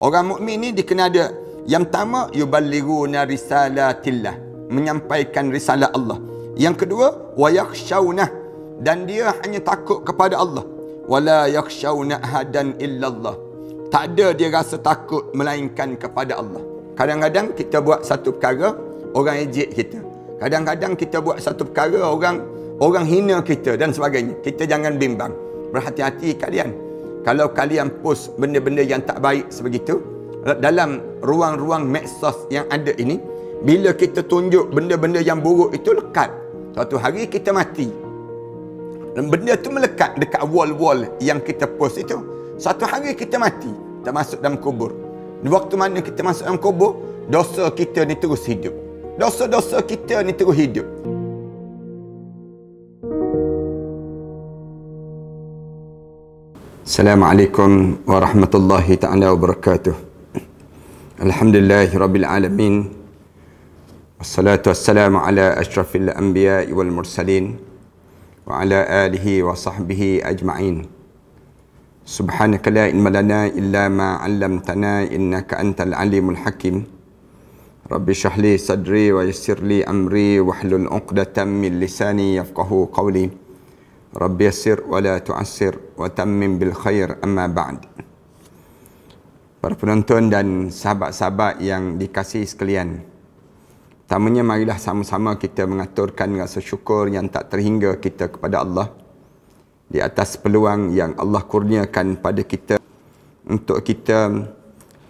Orang mukmin ni dia kena ada yang pertama yuballighuna risalatillah, menyampaikan risalah Allah. Yang kedua wa yakhshawna, dan dia hanya takut kepada Allah. Wala yakhshawna ahadan illallah, tak ada dia rasa takut melainkan kepada Allah. Kadang-kadang kita buat satu perkara orang ejek kita. Kadang-kadang kita buat satu perkara orang hina kita dan sebagainya. Kita jangan bimbang. Berhati-hati kalian. Kalau kalian post benda-benda yang tak baik sebegitu dalam ruang-ruang medsos yang ada ini, bila kita tunjuk benda-benda yang buruk itu lekat. Suatu hari kita mati. Dan benda tu melekat dekat wall-wall yang kita post itu. Suatu hari kita mati, kita masuk dalam kubur. Di waktu mana kita masuk dalam kubur, dosa kita ni terus hidup. Dosa-dosa kita ni terus hidup. Assalamualaikum warahmatullahi ta'ala wabarakatuh. Alhamdulillahirabbil alamin. Wassalatu wassalamu ala asyrafil anbiya'i wal mursalin wa ala alihi wa sahbihi ajma'in. Subhanaka la ilma lana illa ma 'allamtana innaka antal alimul hakim. Rabbi shrah li sadri wa yassir li amri wahlul 'uqdatam min lisani yafqahu qawli. Rabbi yassir wa la tu'assir wa tammim bil khair, amma ba'd. Para penonton dan sahabat-sahabat yang dikasihi sekalian, pertamanya marilah sama-sama kita mengaturkan rasa syukur yang tak terhingga kita kepada Allah di atas peluang yang Allah kurniakan pada kita untuk kita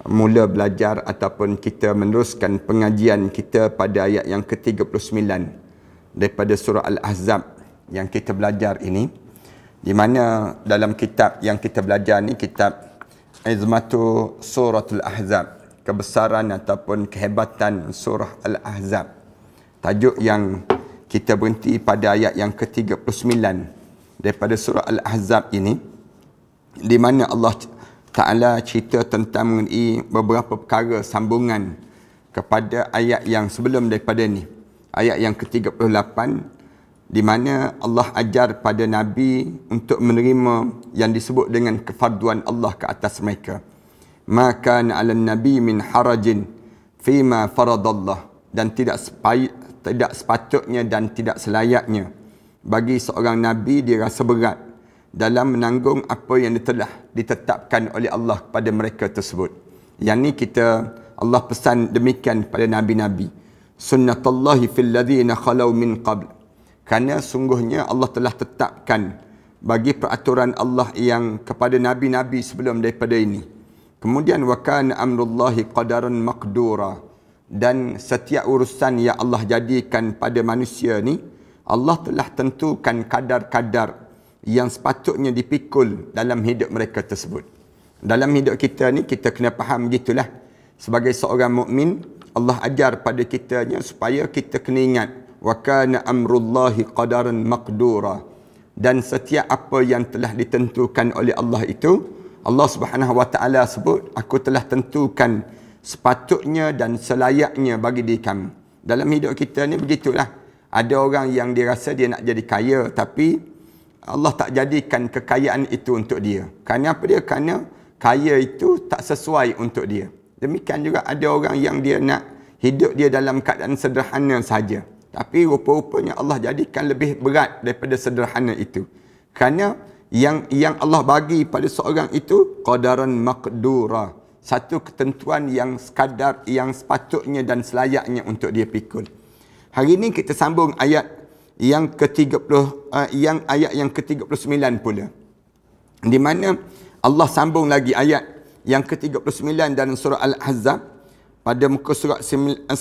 mula belajar ataupun kita meneruskan pengajian kita pada ayat yang ke-39 daripada surah Al-Ahzab yang kita belajar ini, di mana dalam kitab yang kita belajar ni, kitab Izmatu Suratul Ahzab, kebesaran ataupun kehebatan surah Al-Ahzab. Tajuk yang kita berhenti pada ayat yang ke-39 daripada surah Al-Ahzab ini, di mana Allah Ta'ala cerita tentang mengenai beberapa perkara sambungan kepada ayat yang sebelum daripada ni, ayat yang ke-38, di mana Allah ajar pada Nabi untuk menerima yang disebut dengan kefarduan Allah ke atas mereka. Maka 'alan nabi min harajin fima faradallah, dan tidak sepatutnya dan tidak selayaknya bagi seorang nabi dia rasa berat dalam menanggung apa yang telah ditetapkan oleh Allah kepada mereka tersebut. Yang ni Allah pesan demikian pada nabi-nabi. Sunnatullahi fil ladzina khalau min qabl, kerana sungguhnya Allah telah tetapkan bagi peraturan Allah yang kepada nabi-nabi sebelum daripada ini. Kemudian wa kana amrullahi qadaran maqdura, dan setiap urusan yang Allah jadikan pada manusia ni, Allah telah tentukan kadar-kadar yang sepatutnya dipikul dalam hidup mereka tersebut. Dalam hidup kita ni kita kena faham begitulah. Sebagai seorang mukmin, Allah ajar pada kitanya supaya kita kena ingat wa kana amrullahi qadaran maqdura, dan setiap apa yang telah ditentukan oleh Allah itu, Allah Subhanahu wa taala sebut, aku telah tentukan sepatutnya dan selayaknya bagi diri kami. Dalam hidup kita ni begitulah. Ada orang yang dia rasa dia nak jadi kaya, tapi Allah tak jadikan kekayaan itu untuk dia. Kerana apa dia? Kerana kaya itu tak sesuai untuk dia. Demikian juga ada orang yang dia nak hidup dia dalam keadaan sederhana sahaja, tapi rupa-rupanya Allah jadikan lebih berat daripada sederhana itu. Kerana yang Allah bagi pada seorang itu qadaran maqdura, satu ketentuan yang sekadar, yang sepatutnya dan selayaknya untuk dia pikul. Hari ini kita sambung ayat yang ke-30, ayat yang ke-39 pula, di mana Allah sambung lagi ayat yang ke-39 dalam surah Al-Ahzab pada muka surat 108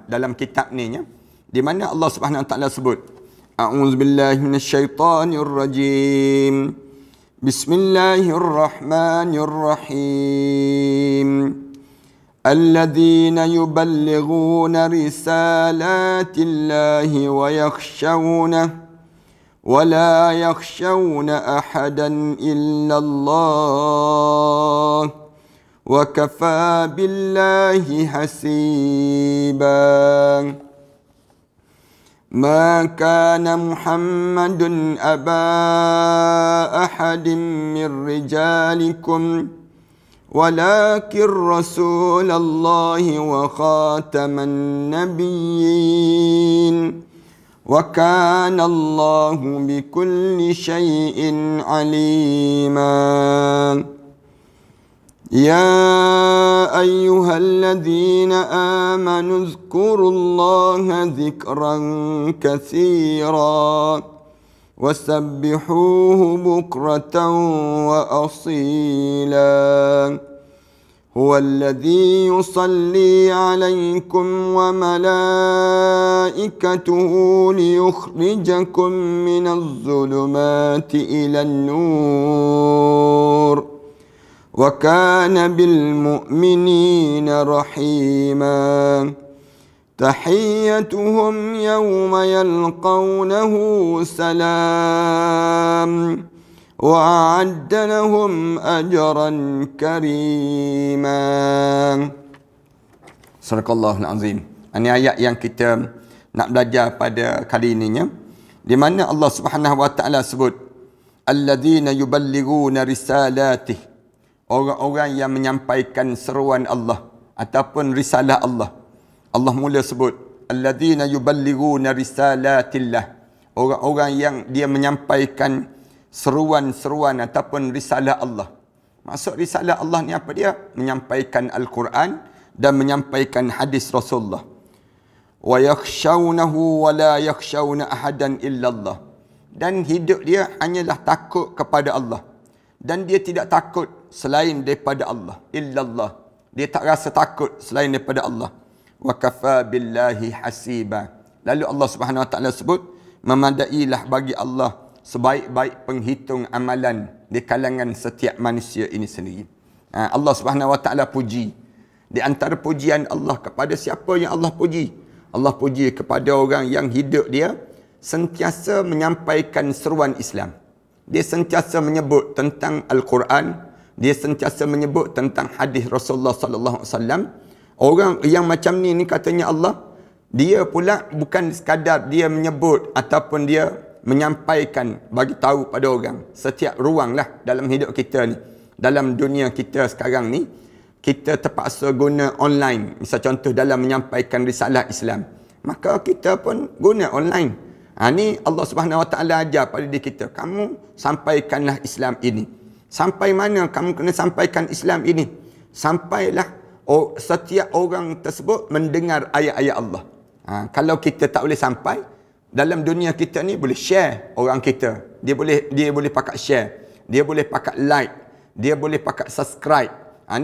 dalam kitab ni, di mana Allah Subhanahu wa taala sebut, a'udzubillahi minasyaitonir rajim. Bismillahirrahmanirrahim. Alladzina yuballighuna risalatillahi wa yakhshawna wa la yakhshawna ahadan illallah wa kafa billahi hasiban. ما كان محمد أبا أحد من رجالكم ولكن رسول الله وخاتم النبيين وكان الله بكل شيء عليما يا أيها الذين آمنوا اذكروا الله ذكرا كثيرا وسبحوه بكرة وأصيلا هو الذي يصلي عليكم وملائكته ليخرجكم من الظلمات إلى النور وكان بالمؤمنين رحيما تحيتهم يوم يلقونه سلام وأعد لهم أجرا كريما. Sadaqallahul Azim. Ini ayat yang kita nak belajar pada kali ininya, di mana Allah Subhanahu wa taala sebut alladzina yuballighuna risalatih, orang-orang yang menyampaikan seruan Allah ataupun risalah Allah. Allah mula sebut alladzina yuballighuna risalatillah, orang-orang yang dia menyampaikan seruan-seruan ataupun risalah Allah. Maksud risalah Allah ni apa dia? Menyampaikan Al-Quran dan menyampaikan hadis Rasulullah. Wa yakhshawnahu wa la yakhshawna ahadan illallah. Dan hidup dia hanyalah takut kepada Allah. Dan dia tidak takut selain daripada Allah. Illallah. Dia tak rasa takut selain daripada Allah. Wa kafa billahi hasiba. Lalu Allah Subhanahu wa taala sebut, memadailah bagi Allah sebaik-baik penghitung amalan di kalangan setiap manusia ini sendiri. Allah Subhanahu wa taala puji. Di antara pujian Allah kepada siapa yang Allah puji? Allah puji kepada orang yang hidup dia sentiasa menyampaikan seruan Islam. Dia sentiasa menyebut tentang Al-Quran, dia sentiasa menyebut tentang hadis Rasulullah sallallahu alaihi wasallam. Orang yang macam ni katanya Allah, dia pula bukan sekadar dia menyebut ataupun dia menyampaikan, bagi tahu pada orang. Setiap ruang lah dalam hidup kita ni. Dalam dunia kita sekarang ni, kita terpaksa guna online. Misal contoh dalam menyampaikan risalah Islam. Maka kita pun guna online. Ni Allah Subhanahu wa taala ajar pada diri kita. Kamu sampaikanlah Islam ini. Sampai mana kamu kena sampaikan Islam ini? Sampailah setiap orang tersebut mendengar ayat-ayat Allah. Kalau kita tak boleh sampai, dalam dunia kita ni boleh share orang kita. Dia boleh pakai share. Dia boleh pakai like. Dia boleh pakai subscribe.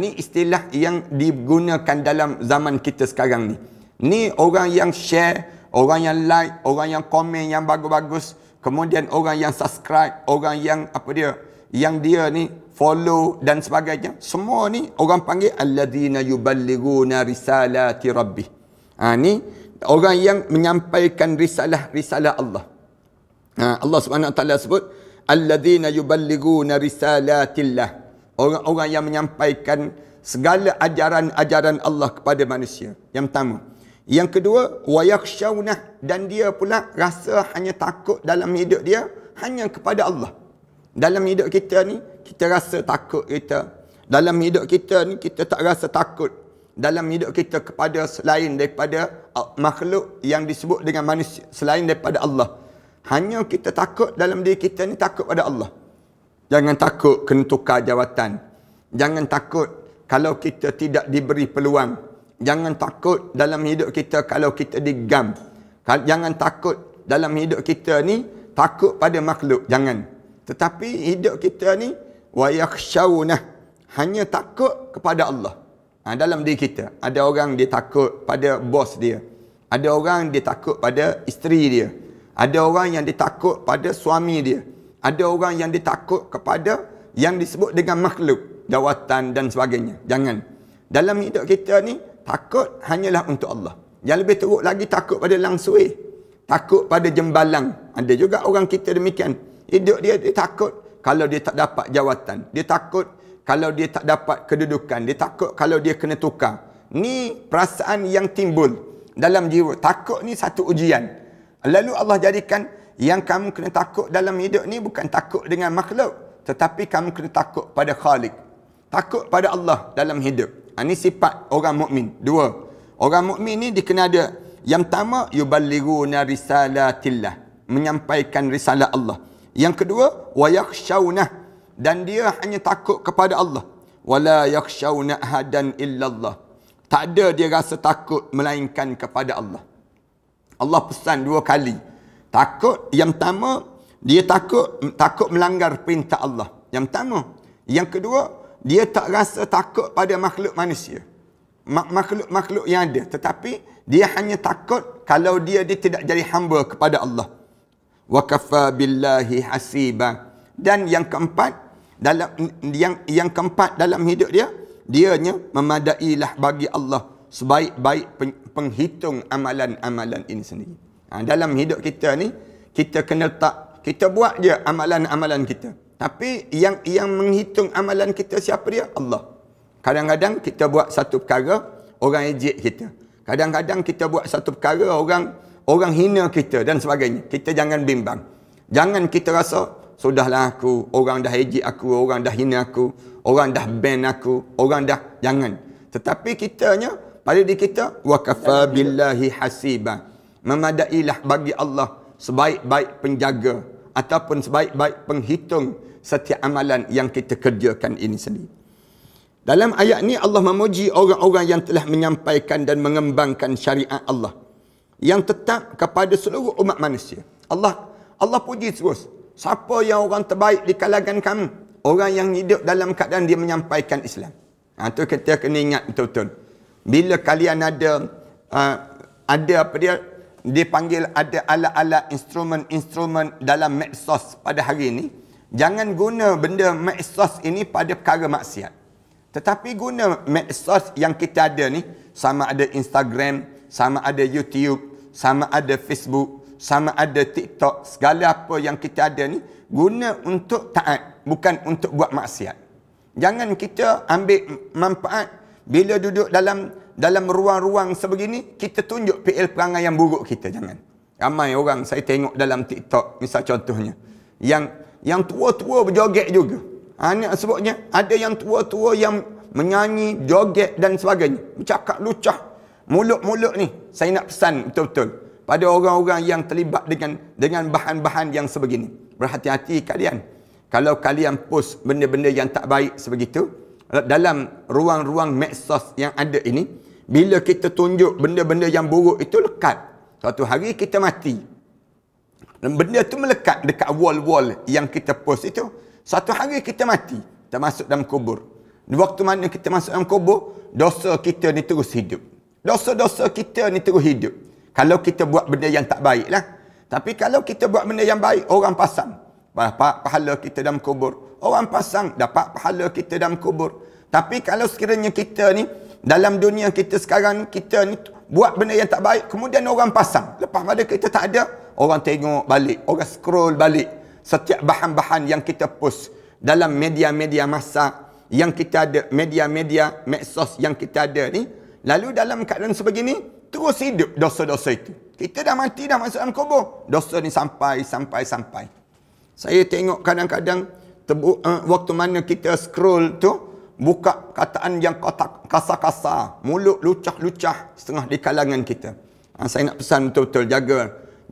Ni istilah yang digunakan dalam zaman kita sekarang ni. Ni orang yang share, orang yang like, orang yang komen yang bagus-bagus, kemudian orang yang subscribe, orang yang yang dia ni follow dan sebagainya. Semua ni orang panggil alladzina yuballighuna risalati rabbih. Ni orang yang menyampaikan risalah Allah. Allah Subhanahu wa taala sebut alladzina yuballighuna risalatillah. Orang-orang yang menyampaikan segala ajaran-ajaran Allah kepada manusia. Yang pertama. Yang kedua, wa yakhshawna, dan dia pula rasa hanya takut dalam hidup dia hanya kepada Allah. Dalam hidup kita ni kita rasa takut kita. Dalam hidup kita ni kita tak rasa takut dalam hidup kita kepada selain daripada makhluk yang disebut dengan manusia, selain daripada Allah. Hanya kita takut dalam diri kita ni takut pada Allah. Jangan takut kena tukar jawatan. Jangan takut kalau kita tidak diberi peluang. Jangan takut dalam hidup kita kalau kita digam. Jangan takut dalam hidup kita ni takut pada makhluk. Jangan. Tetapi hidup kita ni wa yakhshawna, hanya takut kepada Allah. Dalam diri kita. Ada orang dia takut pada bos dia. Ada orang dia takut pada isteri dia. Ada orang yang dia takut pada suami dia. Ada orang yang dia takut kepada yang disebut dengan makhluk, jawatan dan sebagainya. Jangan. Dalam hidup kita ni, takut hanyalah untuk Allah. Yang lebih teruk lagi, takut pada langsui. Takut pada jembalang. Ada juga orang kita demikian. Hidup dia takut kalau dia tak dapat jawatan. Dia takut kalau dia tak dapat kedudukan. Dia takut kalau dia kena tukar. Ni perasaan yang timbul dalam jiwa. Takut ni satu ujian. Lalu Allah jadikan yang kamu kena takut dalam hidup ni bukan takut dengan makhluk, tetapi kamu kena takut pada Khalik. takut pada Allah dalam hidup. Ini sifat orang mukmin. Dua. Orang mukmin ni dikenal ada. Yang pertama, yuballighuna risalatillah, menyampaikan risalah Allah. Yang kedua, wa yakhshawna, dan dia hanya takut kepada Allah. Wala yakhshawna ahadan illallah. Tak ada dia rasa takut melainkan kepada Allah. Allah pesan dua kali. Takut, yang pertama, dia takut melanggar perintah Allah. Yang pertama. Yang kedua, dia tak rasa takut pada makhluk manusia. Makhluk-makhluk yang ada. Tetapi dia hanya takut kalau dia tidak jadi hamba kepada Allah. Wa kafa billahi hasiba. Dan yang keempat, yang keempat dalam hidup dia, dianya memadailah bagi Allah sebaik-baik penghitung amalan-amalan ini sendiri. Dalam hidup kita ni, kita kena letak, kita buat je amalan-amalan kita. Tapi yang menghitung amalan kita siapa dia? Allah. Kadang-kadang kita buat satu perkara, orang ejek kita. Kadang-kadang kita buat satu perkara, orang hina kita dan sebagainya. Kita jangan bimbang. Jangan kita rasa, sudahlah aku, orang dah ejek aku, orang dah hina aku, orang dah ban aku, orang dah, jangan. Tetapi kitanya, pada diri kita, wa kafa billahi hasiba. Memadailah bagi Allah sebaik-baik penjaga ataupun sebaik-baik penghitung setiap amalan yang kita kerjakan ini sendiri. Dalam ayat ni Allah memuji orang-orang yang telah menyampaikan dan mengembangkan syariat Allah yang tetap kepada seluruh umat manusia. Allah puji terus. Siapa yang orang terbaik di kalangan kamu? Orang yang hidup dalam keadaan dia menyampaikan Islam. Itu kita kena ingat betul-betul. Bila kalian ada apa dia dipanggil, ada alat-alat instrumen dalam medsos pada hari ini, jangan guna benda medsos ini pada perkara maksiat. Tetapi guna medsos yang kita ada ni, sama ada Instagram, sama ada YouTube, sama ada Facebook, sama ada TikTok, segala apa yang kita ada ni, guna untuk taat, bukan untuk buat maksiat. Jangan kita ambil manfaat bila duduk dalam ruang-ruang sebegini, kita tunjuk PL perangai yang buruk kita. Jangan. Ramai orang saya tengok dalam TikTok, misal contohnya, yang tua-tua berjoget juga. Nak sebutnya, ada yang tua-tua yang menyanyi, joget dan sebagainya. Bercakap lucah. Mulut-mulut ni, saya nak pesan betul-betul pada orang-orang yang terlibat dengan bahan-bahan yang sebegini. Berhati-hati kalian. Kalau kalian post benda-benda yang tak baik sebegitu, dalam ruang-ruang medsos yang ada ini, bila kita tunjuk benda-benda yang buruk itu lekat. Suatu hari kita mati. Dan benda tu melekat dekat wall-wall yang kita post itu. Suatu hari kita mati. Kita masuk dalam kubur. Di waktu mana kita masuk dalam kubur, dosa kita ni terus hidup. Dosa-dosa kita ni terus hidup. Kalau kita buat benda yang tak baik lah. Tapi kalau kita buat benda yang baik, orang pasang. Dapat pahala kita dalam kubur. Orang pasang, dapat pahala kita dalam kubur. Tapi kalau sekiranya kita ni, dalam dunia kita sekarang, kita ni buat benda yang tak baik, kemudian orang pasang. Lepas pada kita tak ada, orang tengok balik, orang scroll balik setiap bahan-bahan yang kita post dalam media-media massa yang kita ada, media-media medsos yang kita ada ni. Lalu dalam keadaan sebegini, terus hidup dosa-dosa itu. Kita dah mati, dah masuk dalam kubur. Dosa ni sampai. Saya tengok kadang-kadang, waktu mana kita scroll tu, buka kataan yang kasar-kasar, mulut lucah-lucah setengah di kalangan kita. Saya nak pesan betul-betul, jaga.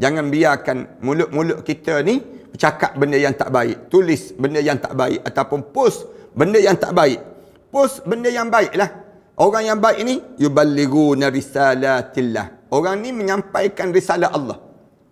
Jangan biarkan mulut-mulut kita ni bercakap benda yang tak baik. Tulis benda yang tak baik ataupun post benda yang tak baik. Post benda yang baik lah. Orang yang baik ni, yuballighuna risalatillah. Orang ni menyampaikan risalah Allah.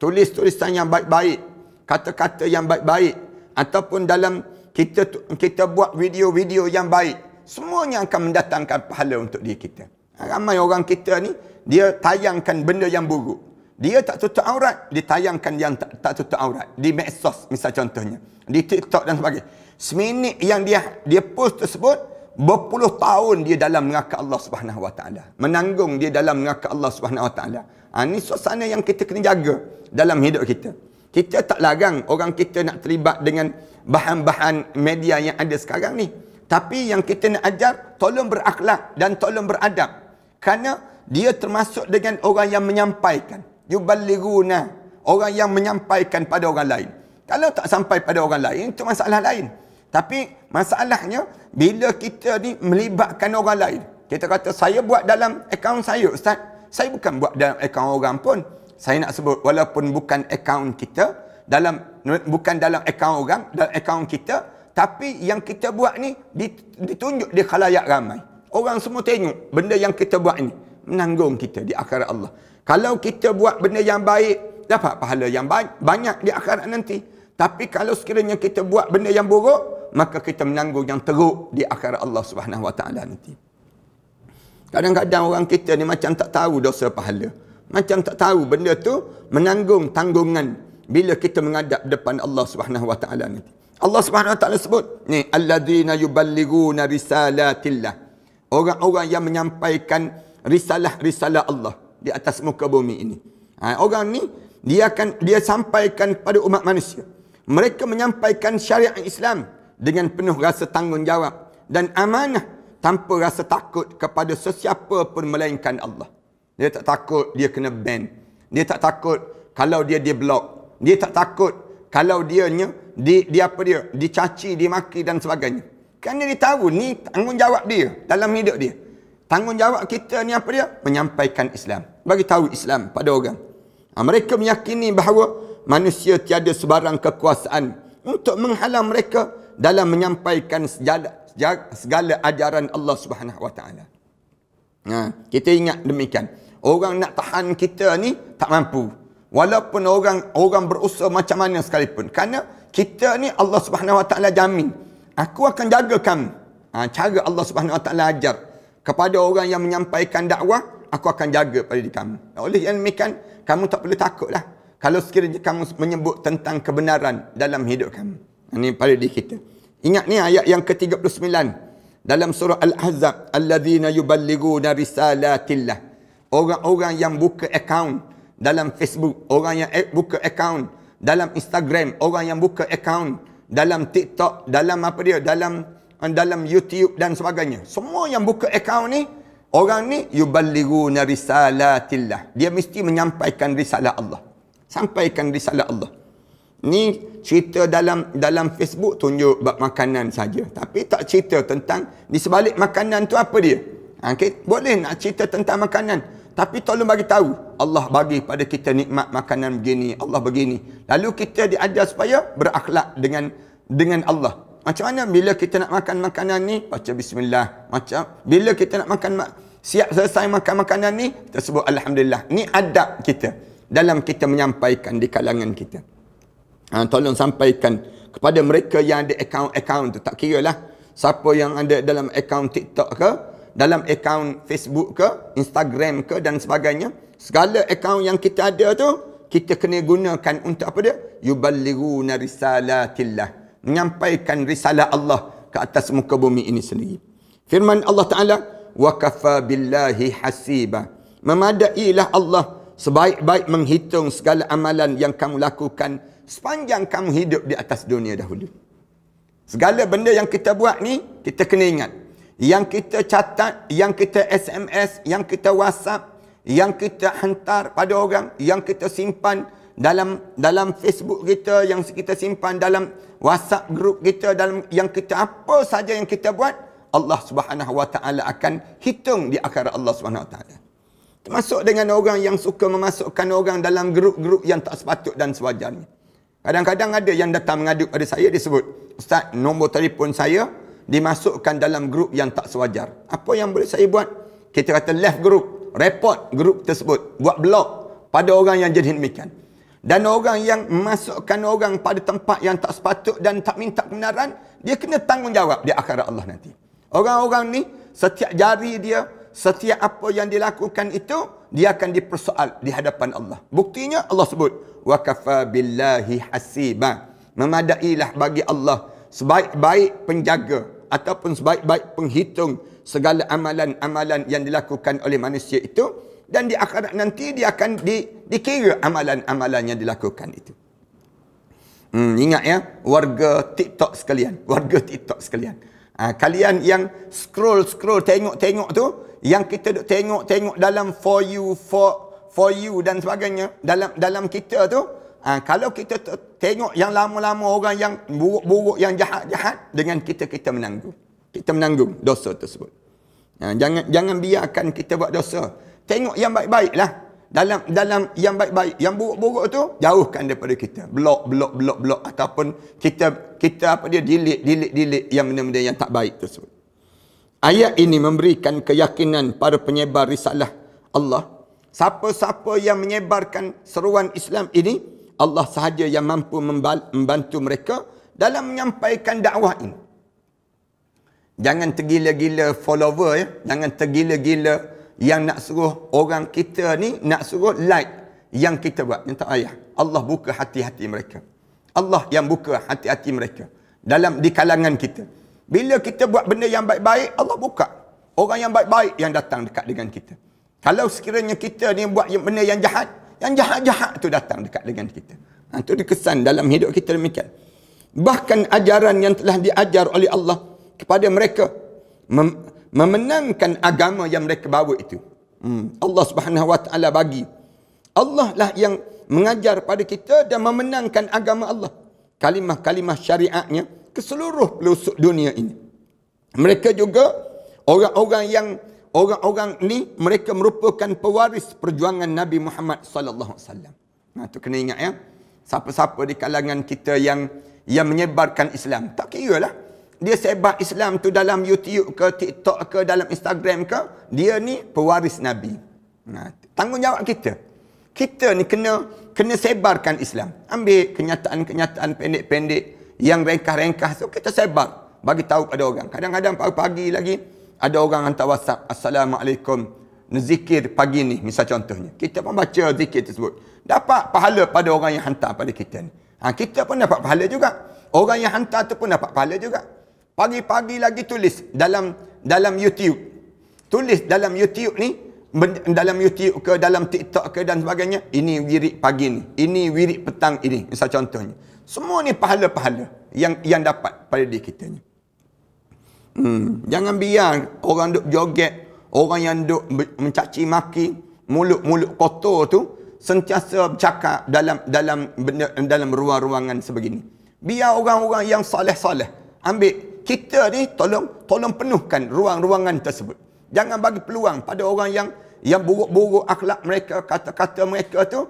Tulis-tulisan yang baik-baik. Kata-kata yang baik-baik. Ataupun dalam kita buat video-video yang baik. Semuanya akan mendatangkan pahala untuk diri kita. Ramai orang kita ni, dia tayangkan benda yang buruk. Dia tak tutup aurat, dia tayangkan yang tak tutup aurat. Di medsos, misal contohnya. Di TikTok dan sebagainya. Seminit yang dia post tersebut, berpuluh tahun dia dalam neraka Allah Subhanahu Wa Taala. Menanggung dia dalam neraka Allah Subhanahu Wa Taala. Ini suasana yang kita kena jaga dalam hidup kita. Kita tak larang orang kita nak terlibat dengan bahan-bahan media yang ada sekarang ni. Tapi yang kita nak ajar, tolong berakhlak dan tolong beradab. Kerana dia termasuk dengan orang yang menyampaikan. Yuballighuna. Orang yang menyampaikan pada orang lain. Kalau tak sampai pada orang lain, itu masalah lain. Tapi masalahnya, bila kita ni melibatkan orang lain. Kita kata, saya buat dalam akaun saya, Ustaz. Saya bukan buat dalam akaun orang pun. Saya nak sebut, walaupun bukan akaun kita, bukan dalam akaun orang, dalam akaun kita, tapi yang kita buat ni ditunjuk di khalayak ramai. Orang semua tengok benda yang kita buat ni. Menanggung kita di akhirat Allah. Kalau kita buat benda yang baik, dapat pahala yang banyak di akhirat nanti. Tapi kalau sekiranya kita buat benda yang buruk, maka kita menanggung yang teruk di akhirat Allah Subhanahu Wa Taala nanti. Kadang-kadang orang kita ni macam tak tahu dosa pahala. Macam tak tahu benda tu menanggung tanggungan bila kita menghadap depan Allah Subhanahu Wa Taala nanti. Allah Subhanahu Wa Taala sebut ni, alladzina yuballighuna risalatillah. Orang-orang yang menyampaikan risalah-risalah Allah di atas muka bumi ini. Orang ni dia sampaikan kepada umat manusia. Mereka menyampaikan syariat Islam dengan penuh rasa tanggungjawab dan amanah tanpa rasa takut kepada sesiapa pun melainkan Allah. Dia tak takut dia kena ban. Dia tak takut kalau dia block. Dia tak takut kalau dia dicaci, dimaki dan sebagainya. Kerana dia tahu ni tanggungjawab dia dalam hidup dia. Tanggungjawab kita ni apa dia? Menyampaikan Islam. Bagi tahu Islam pada orang. Mereka meyakini bahawa manusia tiada sebarang kekuasaan untuk menghalang mereka dalam menyampaikan segala ajaran Allah Subhanahu Wa Taala. Kita ingat demikian. Orang nak tahan kita ni tak mampu. Walaupun orang berusaha macam mana sekalipun. Kerana kita ni Allah Subhanahu Wa Taala jamin. Aku akan jaga kamu. Cara Allah Subhanahu Wa Taala ajar kepada orang yang menyampaikan dakwah, aku akan jaga pada diri kamu. Oleh yang demikian, kamu tak perlu takutlah kalau sekiranya kamu menyebut tentang kebenaran dalam hidup kamu. Ini pada diri kita. Ingat ni ayat yang ke-39 dalam surah Al-Ahzab, alladzina yuballighuna risalatillah. Orang-orang yang buka akaun dalam Facebook, orang yang buka akaun dalam Instagram, orang yang buka akaun dalam TikTok, dalam apa dia, dalam YouTube dan sebagainya. Semua yang buka akaun ni, orang ni yuballighuna risalatillah. Dia mesti menyampaikan risalah Allah. Sampaikan risalah Allah. Ni cerita dalam Facebook tunjuk bab makanan saja, tapi tak cerita tentang di sebalik makanan tu apa dia. Okay? Boleh nak cerita tentang makanan, tapi tolong bagi tahu Allah bagi pada kita nikmat makanan begini, Allah begini. Lalu kita diajar supaya berakhlak dengan Allah. Macam mana bila kita nak makan makanan ni, baca bismillah. Macam bila kita nak makan, siap selesai makan makanan ni, kita sebut alhamdulillah. Ni adab kita dalam kita menyampaikan di kalangan kita. Tolong sampaikan kepada mereka yang ada akaun-akaun tu. Tak kira lah siapa yang ada dalam akaun TikTok ke, dalam akaun Facebook ke, Instagram ke dan sebagainya. Segala akaun yang kita ada tu, kita kena gunakan untuk apa dia? Yuballighuna risalatillah. Menyampaikan risalah Allah ke atas muka bumi ini sendiri. Firman Allah Ta'ala, wa kafa billahi hasiba. Memadailah Allah sebaik-baik menghitung segala amalan yang kamu lakukan sepanjang kamu hidup di atas dunia dahulu. Segala benda yang kita buat ni, kita kena ingat. Yang kita catat, yang kita SMS, yang kita WhatsApp, yang kita hantar pada orang, yang kita simpan dalam Facebook kita, yang kita simpan dalam WhatsApp group kita, dalam yang kita apa saja yang kita buat, Allah Subhanahu Wa Taala akan hitung di akhirat Allah Subhanahu Wa Taala. Termasuk dengan orang yang suka memasukkan orang dalam grup-grup yang tak sepatut dan sewajarnya. Kadang-kadang ada yang datang mengadu pada saya, dia sebut, Ustaz, nombor telefon saya dimasukkan dalam grup yang tak sewajar. Apa yang boleh saya buat? Kita kata left group, report grup tersebut, buat block pada orang yang jadi demikian. Dan orang yang memasukkan orang pada tempat yang tak sepatut dan tak minta kebenaran, dia kena tanggungjawab di akhirat Allah nanti. Orang-orang ni, setiap jari dia, setiap apa yang dilakukan itu, dia akan dipersoal di hadapan Allah. Buktinya Allah sebut, wa kafa billahi hasiba. Memadailah bagi Allah sebaik-baik penjaga ataupun sebaik-baik penghitung segala amalan-amalan yang dilakukan oleh manusia itu. Dan di akhirat nanti dia akan dikira amalan-amalan yang dilakukan itu. Ingat ya, warga TikTok sekalian. Warga TikTok sekalian. Kalian yang scroll, tengok tu, yang kita duk tengok dalam for you dan sebagainya, dalam kita tu, Kalau kita tengok yang lama-lama orang yang buruk-buruk, yang jahat-jahat, dengan kita menanggung. Kita menanggung dosa tersebut. Jangan biarkan kita buat dosa. Tengok yang baik-baik lah. Dalam yang baik-baik, yang buruk-buruk tu jauhkan daripada kita. Blok ataupun kita delete yang benda-benda yang tak baik tersebut. Ayat ini memberikan keyakinan para penyebar risalah Allah. Siapa-siapa yang menyebarkan seruan Islam ini, Allah sahaja yang mampu membantu mereka dalam menyampaikan dakwah ini. Jangan tergila-gila follower ya. Jangan tergila-gila yang nak suruh orang kita ni, nak suruh like yang kita buat. Yang tak payah. Allah buka hati-hati mereka. Allah yang buka hati-hati mereka di kalangan kita. Bila kita buat benda yang baik-baik, Allah buka orang yang baik-baik yang datang dekat dengan kita. Kalau sekiranya kita ni buat benda yang jahat tu datang dekat dengan kita. Itu dikesan dalam hidup kita demikian. Bahkan ajaran yang telah diajar oleh Allah kepada mereka memenangkan agama yang mereka bawa itu. Allah Subhanahu Wa Taala bagi. Allah lah yang mengajar pada kita dan memenangkan agama Allah. Kalimah-kalimah syariatnya ke seluruh pelosok dunia ini. Mereka juga orang ni mereka merupakan pewaris perjuangan Nabi Muhammad sallallahu alaihi wasallam. Tu kena ingat ya. Siapa-siapa di kalangan kita yang menyebarkan Islam, tak kira lah dia sebar Islam tu dalam YouTube ke, TikTok ke, dalam Instagram ke, dia ni pewaris Nabi. Tanggungjawab kita. Kita ni kena sebarkan Islam. Ambil kenyataan-kenyataan pendek-pendek yang ringkas-ringkas tu kita sebar, bagi tahu pada orang. Kadang-kadang pagi-pagi lagi ada orang hantar WhatsApp, Assalamualaikum, zikir pagi ni, misal contohnya. Kita pun baca zikir tersebut. Dapat pahala pada orang yang hantar pada kita ni. Kita pun dapat pahala juga. Orang yang hantar tu pun dapat pahala juga. Pagi-pagi lagi tulis dalam YouTube. Tulis dalam YouTube ni, dalam YouTube ke, dalam TikTok ke dan sebagainya. Ini wirid pagi ni. Ini wirid petang ini. Misal contohnya. Semua ni pahala-pahala yang dapat pada diri kita ni. Jangan biar orang duk joget, orang yang duk mencaci maki, mulut-mulut kotor tu sentiasa bercakap dalam ruang-ruangan sebegini. Biar orang-orang yang soleh-soleh ambil. Kita ni tolong penuhkan ruang-ruangan tersebut. Jangan bagi peluang pada orang yang buruk-buruk akhlak mereka, kata-kata mereka tu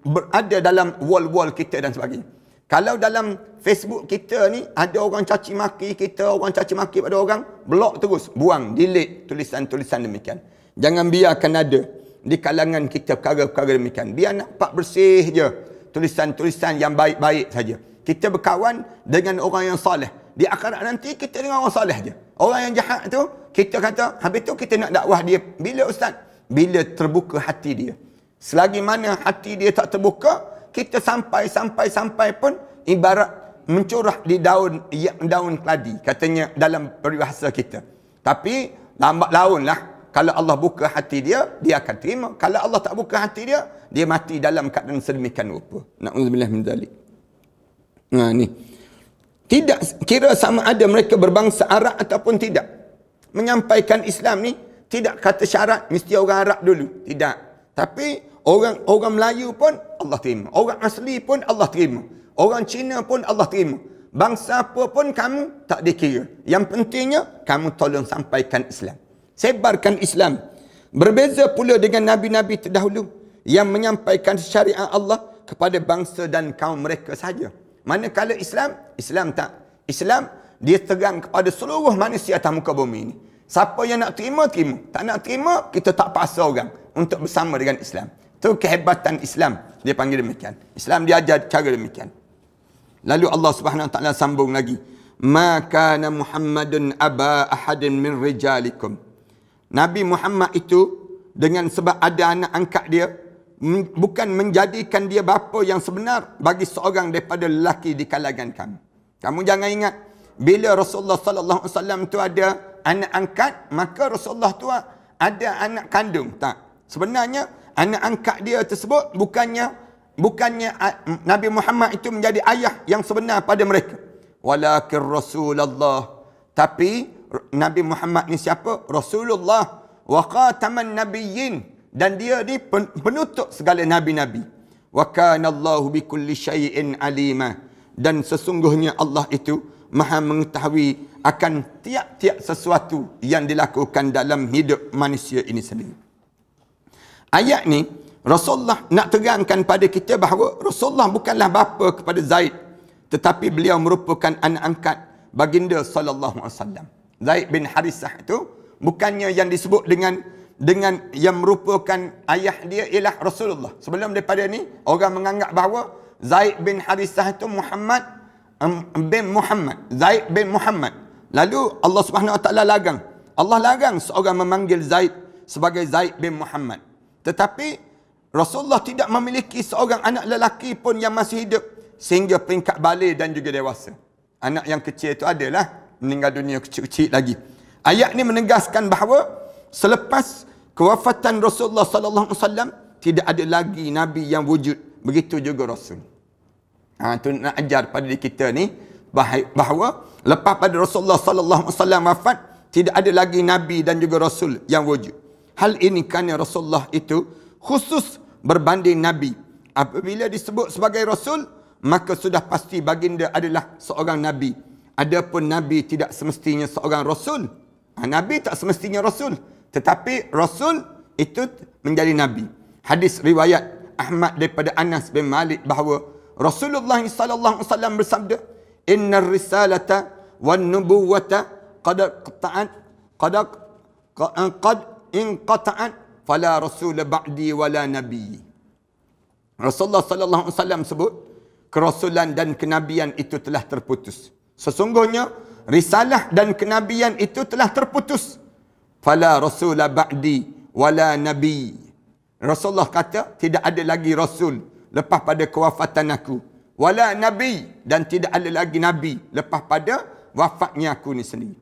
berada dalam wall-wall kita dan sebagainya. Kalau dalam Facebook kita ni ada orang caci maki kita, orang caci maki pada orang, blok terus, buang, delete tulisan-tulisan demikian. Jangan biarkan ada di kalangan kita perkara-perkara demikian. Biar nampak bersih je tulisan-tulisan yang baik-baik saja. Kita berkawan dengan orang yang soleh. Di akhirat nanti kita dengan orang soleh je. Orang yang jahat tu kita kata, habis tu kita nak dakwah dia. Bila ustaz? Bila terbuka hati dia. Selagi mana hati dia tak terbuka, kita sampai pun ibarat mencurah di daun keladi, katanya dalam peribahasa kita. Tapi lambat laun lah. Kalau Allah buka hati dia, dia akan terima. Kalau Allah tak buka hati dia, dia mati dalam keadaan sedemikian rupa. Na'udzubillah min dzalik. Ni. Tidak kira sama ada mereka berbangsa Arab ataupun tidak. Menyampaikan Islam ni tidak kata syarat mesti orang Arab dulu. Tidak. Tapi orang Melayu pun Allah terima. Orang asli pun Allah terima. Orang Cina pun Allah terima. Bangsa apa pun kamu tak dikira. Yang pentingnya kamu tolong sampaikan Islam. Sebarkan Islam. Berbeza pula dengan nabi-nabi terdahulu yang menyampaikan syariat Allah kepada bangsa dan kaum mereka saja. Manakala Islam tak. Islam dia terang kepada seluruh manusia atas muka bumi ini. Siapa yang nak terima, terima. Tak nak terima, kita tak paksa orang untuk bersama dengan Islam. Itu kehebatan Islam. Dia panggil demikian. Islam dia ajar cara demikian. Lalu Allah Subhanahu Wa Taala sambung lagi. Ma kana Muhammadun aba ahadin min rijalikum. Nabi Muhammad itu dengan sebab ada anak angkat dia, bukan menjadikan dia bapa yang sebenar bagi seorang daripada lelaki di kalangan kamu. Kamu jangan ingat bila Rasulullah sallallahu alaihi wasallam tu ada anak angkat, maka Rasulullah tu ada anak kandung. Tak. Sebenarnya anak angkat dia tersebut bukannya Nabi Muhammad itu menjadi ayah yang sebenar pada mereka. Walakin Rasulullah, tapi Nabi Muhammad ni siapa? Rasulullah wa khataman nabiyyin, dan dia ni penutup segala nabi-nabi. Wa kana Allahu bikulli syai'in alima. Dan sesungguhnya Allah itu Maha mengetahui akan tiap-tiap sesuatu yang dilakukan dalam hidup manusia ini sendiri. Ayat ni Rasulullah nak terangkan pada kita bahawa Rasulullah bukanlah bapa kepada Zaid, tetapi beliau merupakan anak angkat baginda sallallahu alaihi wasallam. Zaid bin Harisah itu bukannya yang disebut dengan yang merupakan ayah dia ialah Rasulullah. Sebelum daripada ni orang menganggap bahawa Zaid bin Harisah itu Muhammad bin Muhammad, Zaid bin Muhammad. Lalu Allah Subhanahu Wa Taala larang. Allah larang seorang memanggil Zaid sebagai Zaid bin Muhammad. Tetapi Rasulullah tidak memiliki seorang anak lelaki pun yang masih hidup sehingga peringkat balik dan juga dewasa. Anak yang kecil itu adalah meninggal dunia kecil-kecil lagi. Ayat ini menegaskan bahawa selepas kewafatan Rasulullah sallallahu alaihi wasallam tidak ada lagi nabi yang wujud. Begitu juga Rasul. Itu nak ajar pada kita ni bahawa lepas pada Rasulullah sallallahu alaihi wasallam wafat tidak ada lagi nabi dan juga Rasul yang wujud. Hal ini kerana Rasulullah itu khusus berbanding nabi. Apabila disebut sebagai Rasul, maka sudah pasti baginda adalah seorang nabi. Adapun nabi tidak semestinya seorang Rasul. Nabi tak semestinya Rasul. Tetapi Rasul itu menjadi nabi. Hadis riwayat Ahmad daripada Anas bin Malik bahawa Rasulullah sallallahu alaihi wasallam bersabda, "Innar risalata wan nubuwata qad inqata'at fala rasul ba'di wala nabi." Rasulullah sallallahu alaihi wasallam sebut kerasulan dan kenabian itu telah terputus. Sesungguhnya risalah dan kenabian itu telah terputus. Fala rasul ba'di wala nabi. Rasulullah kata tidak ada lagi rasul lepas pada kewafatan aku. Wala nabi, dan tidak ada lagi nabi lepas pada wafatnya aku ni sendiri.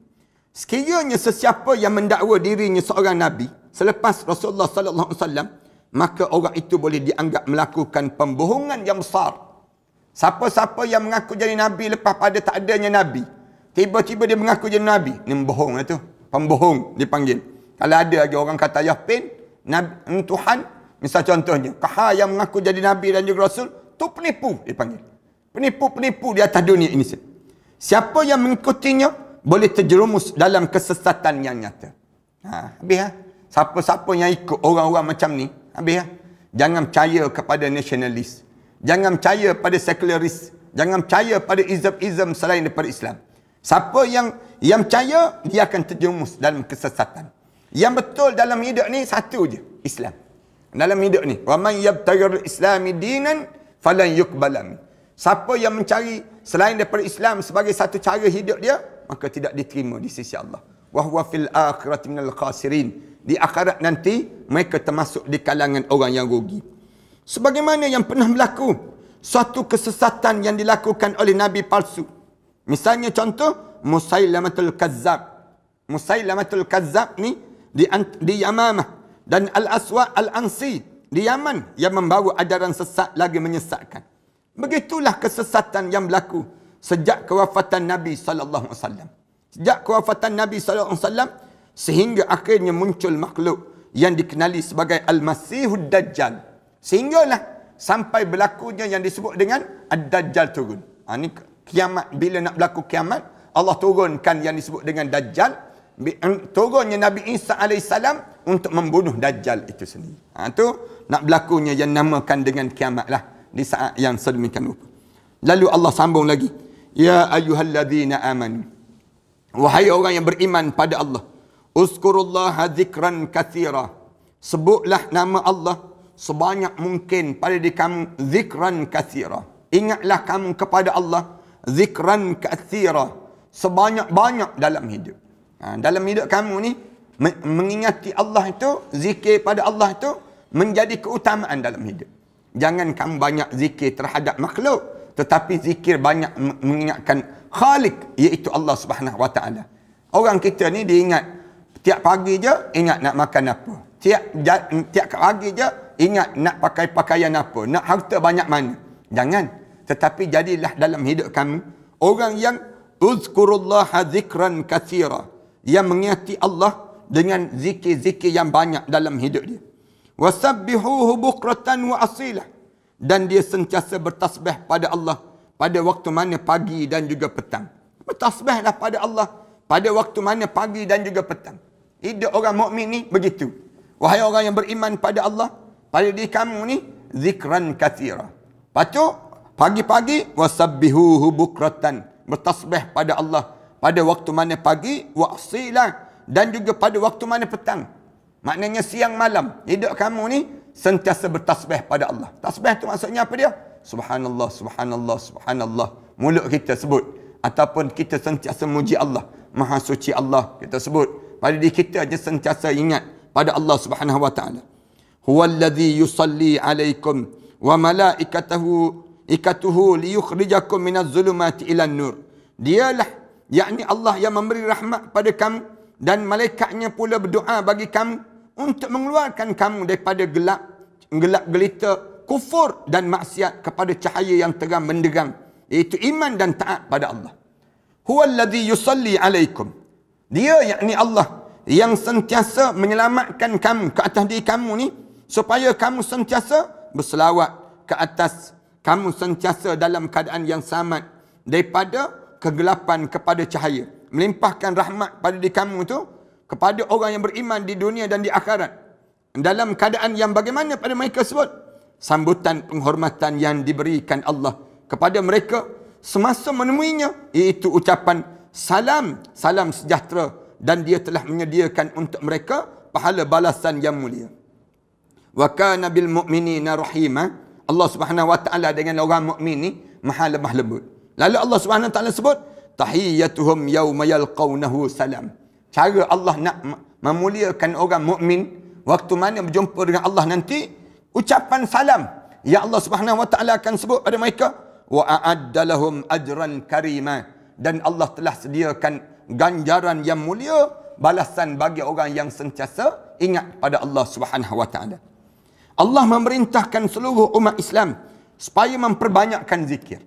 Sekiranya sesiapa yang mendakwa dirinya seorang nabi selepas Rasulullah sallallahu alaihi wasallam, maka orang itu boleh dianggap melakukan pembohongan yang besar. Siapa-siapa yang mengaku jadi nabi lepas pada tak adanya nabi, tiba-tiba dia mengaku jadi nabi, ni membohong lah tu. Pembohong dipanggil. Kalau ada lagi orang kata Yahpin, nabi Tuhan, misal contohnya, Kahar yang mengaku jadi nabi dan juga rasul, tu penipu dipanggil. Penipu-penipu di atas dunia ini. Siapa yang mengikutinya boleh terjerumus dalam kesesatan yang nyata. Habis lah. Siapa-siapa yang ikut orang-orang macam ni, habis lah. Jangan percaya kepada nasionalis. Jangan percaya pada sekularis. Jangan percaya pada izm-izm selain daripada Islam. Siapa yang percaya, dia akan terjerumus dalam kesesatan. Yang betul dalam hidup ni satu je, Islam. Dalam hidup ni, wa man yabtaghir islami dinan falan yuqbala min. Siapa yang mencari selain daripada Islam sebagai satu cara hidup dia, maka tidak diterima di sisi Allah. Wa huwa fil akhirati minal khasirin. Di akhirat nanti mereka termasuk di kalangan orang yang rugi. Sebagaimana yang pernah berlaku suatu kesesatan yang dilakukan oleh nabi palsu. Misalnya contoh Musailamatul Kazzab. Musailamatul Kazzab ni di Yamamah, dan Al-Aswa Al-Ansi di Yaman yang membawa ajaran sesat lagi menyesatkan. Begitulah kesesatan yang berlaku sejak kewafatan Nabi sallallahu alaihi wasallam. Sejak kewafatan Nabi sallallahu alaihi wasallam sehingga akhirnya muncul makhluk yang dikenali sebagai Al-Masihud Dajjal. Sehinggalah sampai berlakunya yang disebut dengan Ad-Dajjal turun. Ini kiamat, bila nak berlaku kiamat, Allah turunkan yang disebut dengan Dajjal. Turunnya Nabi Isa AS untuk membunuh Dajjal itu sendiri. Itu nak berlakunya yang namakan dengan kiamat lah, di saat yang sedemikian rupa. Lalu Allah sambung lagi, ya ayyuhalladzina amanu, wahai orang yang beriman pada Allah, uzkurullaha zikran katsira, sebutlah nama Allah sebanyak mungkin pada diri kamu, zikran katsira, ingatlah kamu kepada Allah zikran katsira, sebanyak-banyak dalam hidup. Dalam hidup kamu ni, mengingati Allah itu, zikir pada Allah itu menjadi keutamaan dalam hidup. Jangan kamu banyak zikir terhadap makhluk, tetapi zikir banyak mengingatkan Khalik, iaitu Allah Subhanahu Wa Taala. Orang kita ni diingat tiap pagi je ingat nak makan apa, tiap pagi je ingat nak pakai pakaian apa, nak harta banyak mana. Jangan. Tetapi jadilah dalam hidup kamu orang yang uzkurullaha zikran katsira, yang mengingati Allah dengan zikir-zikir yang banyak dalam hidup dia. Wasabbihuhu bukratan wa asilah, dan dia sentiasa bertasbih pada Allah pada waktu mana pagi dan juga petang. Bertasbihlah pada Allah pada waktu mana pagi dan juga petang. Hidup orang mukmin ni begitu. Wahai orang yang beriman pada Allah, pada diri kamu ni zikran katsira. Lepas pagi-pagi wasabbihuhu bukratan, bertasbih pada Allah pada waktu mana pagi, wa asila, dan juga pada waktu mana petang. Maknanya siang malam hidup kamu ni sentiasa bertasbih pada Allah. Tasbih tu maksudnya apa dia? Subhanallah, subhanallah, subhanallah. Mulut kita sebut, ataupun kita sentiasa muji Allah. Maha suci Allah kita sebut. Pada diri kita aja sentiasa ingat pada Allah Subhanahu wa taala. Huwallazi yusalli alaikum wa malaikatuhu liyukhrijakum minaz zulumati ilan nur. Dialah, yakni Allah yang memberi rahmat pada kamu, dan malaikatnya pula berdoa bagi kamu untuk mengeluarkan kamu daripada gelap gelita kufur dan maksiat kepada cahaya yang terang benderang, iaitu iman dan taat pada Allah. Huwallazi yusalli alaikum. Dia, yakni Allah, yang sentiasa menyelamatkan kamu ke atas diri kamu ni, supaya kamu sentiasa berselawat ke atas, kamu sentiasa dalam keadaan yang selamat daripada kegelapan kepada cahaya, melimpahkan rahmat pada diri kamu tu kepada orang yang beriman di dunia dan di akhirat, dalam keadaan yang bagaimana pada mereka sebut? Sambutan penghormatan yang diberikan Allah kepada mereka semasa menemuinya, iaitu ucapan salam, salam sejahtera, dan dia telah menyediakan untuk mereka pahala balasan yang mulia. Wa kana bil mu'minina rahima. Allah Subhanahu wa taala dengan orang mukmin ni maha lemah lembut. Lalu Allah Subhanahu wa taala sebut tahiyyatuhum yauma yalqawnahu salam. Cara Allah nak memuliakan orang mukmin waktu mana berjumpa dengan Allah nanti, ucapan salam. Ya Allah Subhanahu wa taala akan sebut pada mereka, wa a'adda lahum ajran karima, dan Allah telah sediakan ganjaran yang mulia, balasan bagi orang yang sentiasa ingat pada Allah Subhanahu wa taala. Allah memerintahkan seluruh umat Islam supaya memperbanyakkan zikir.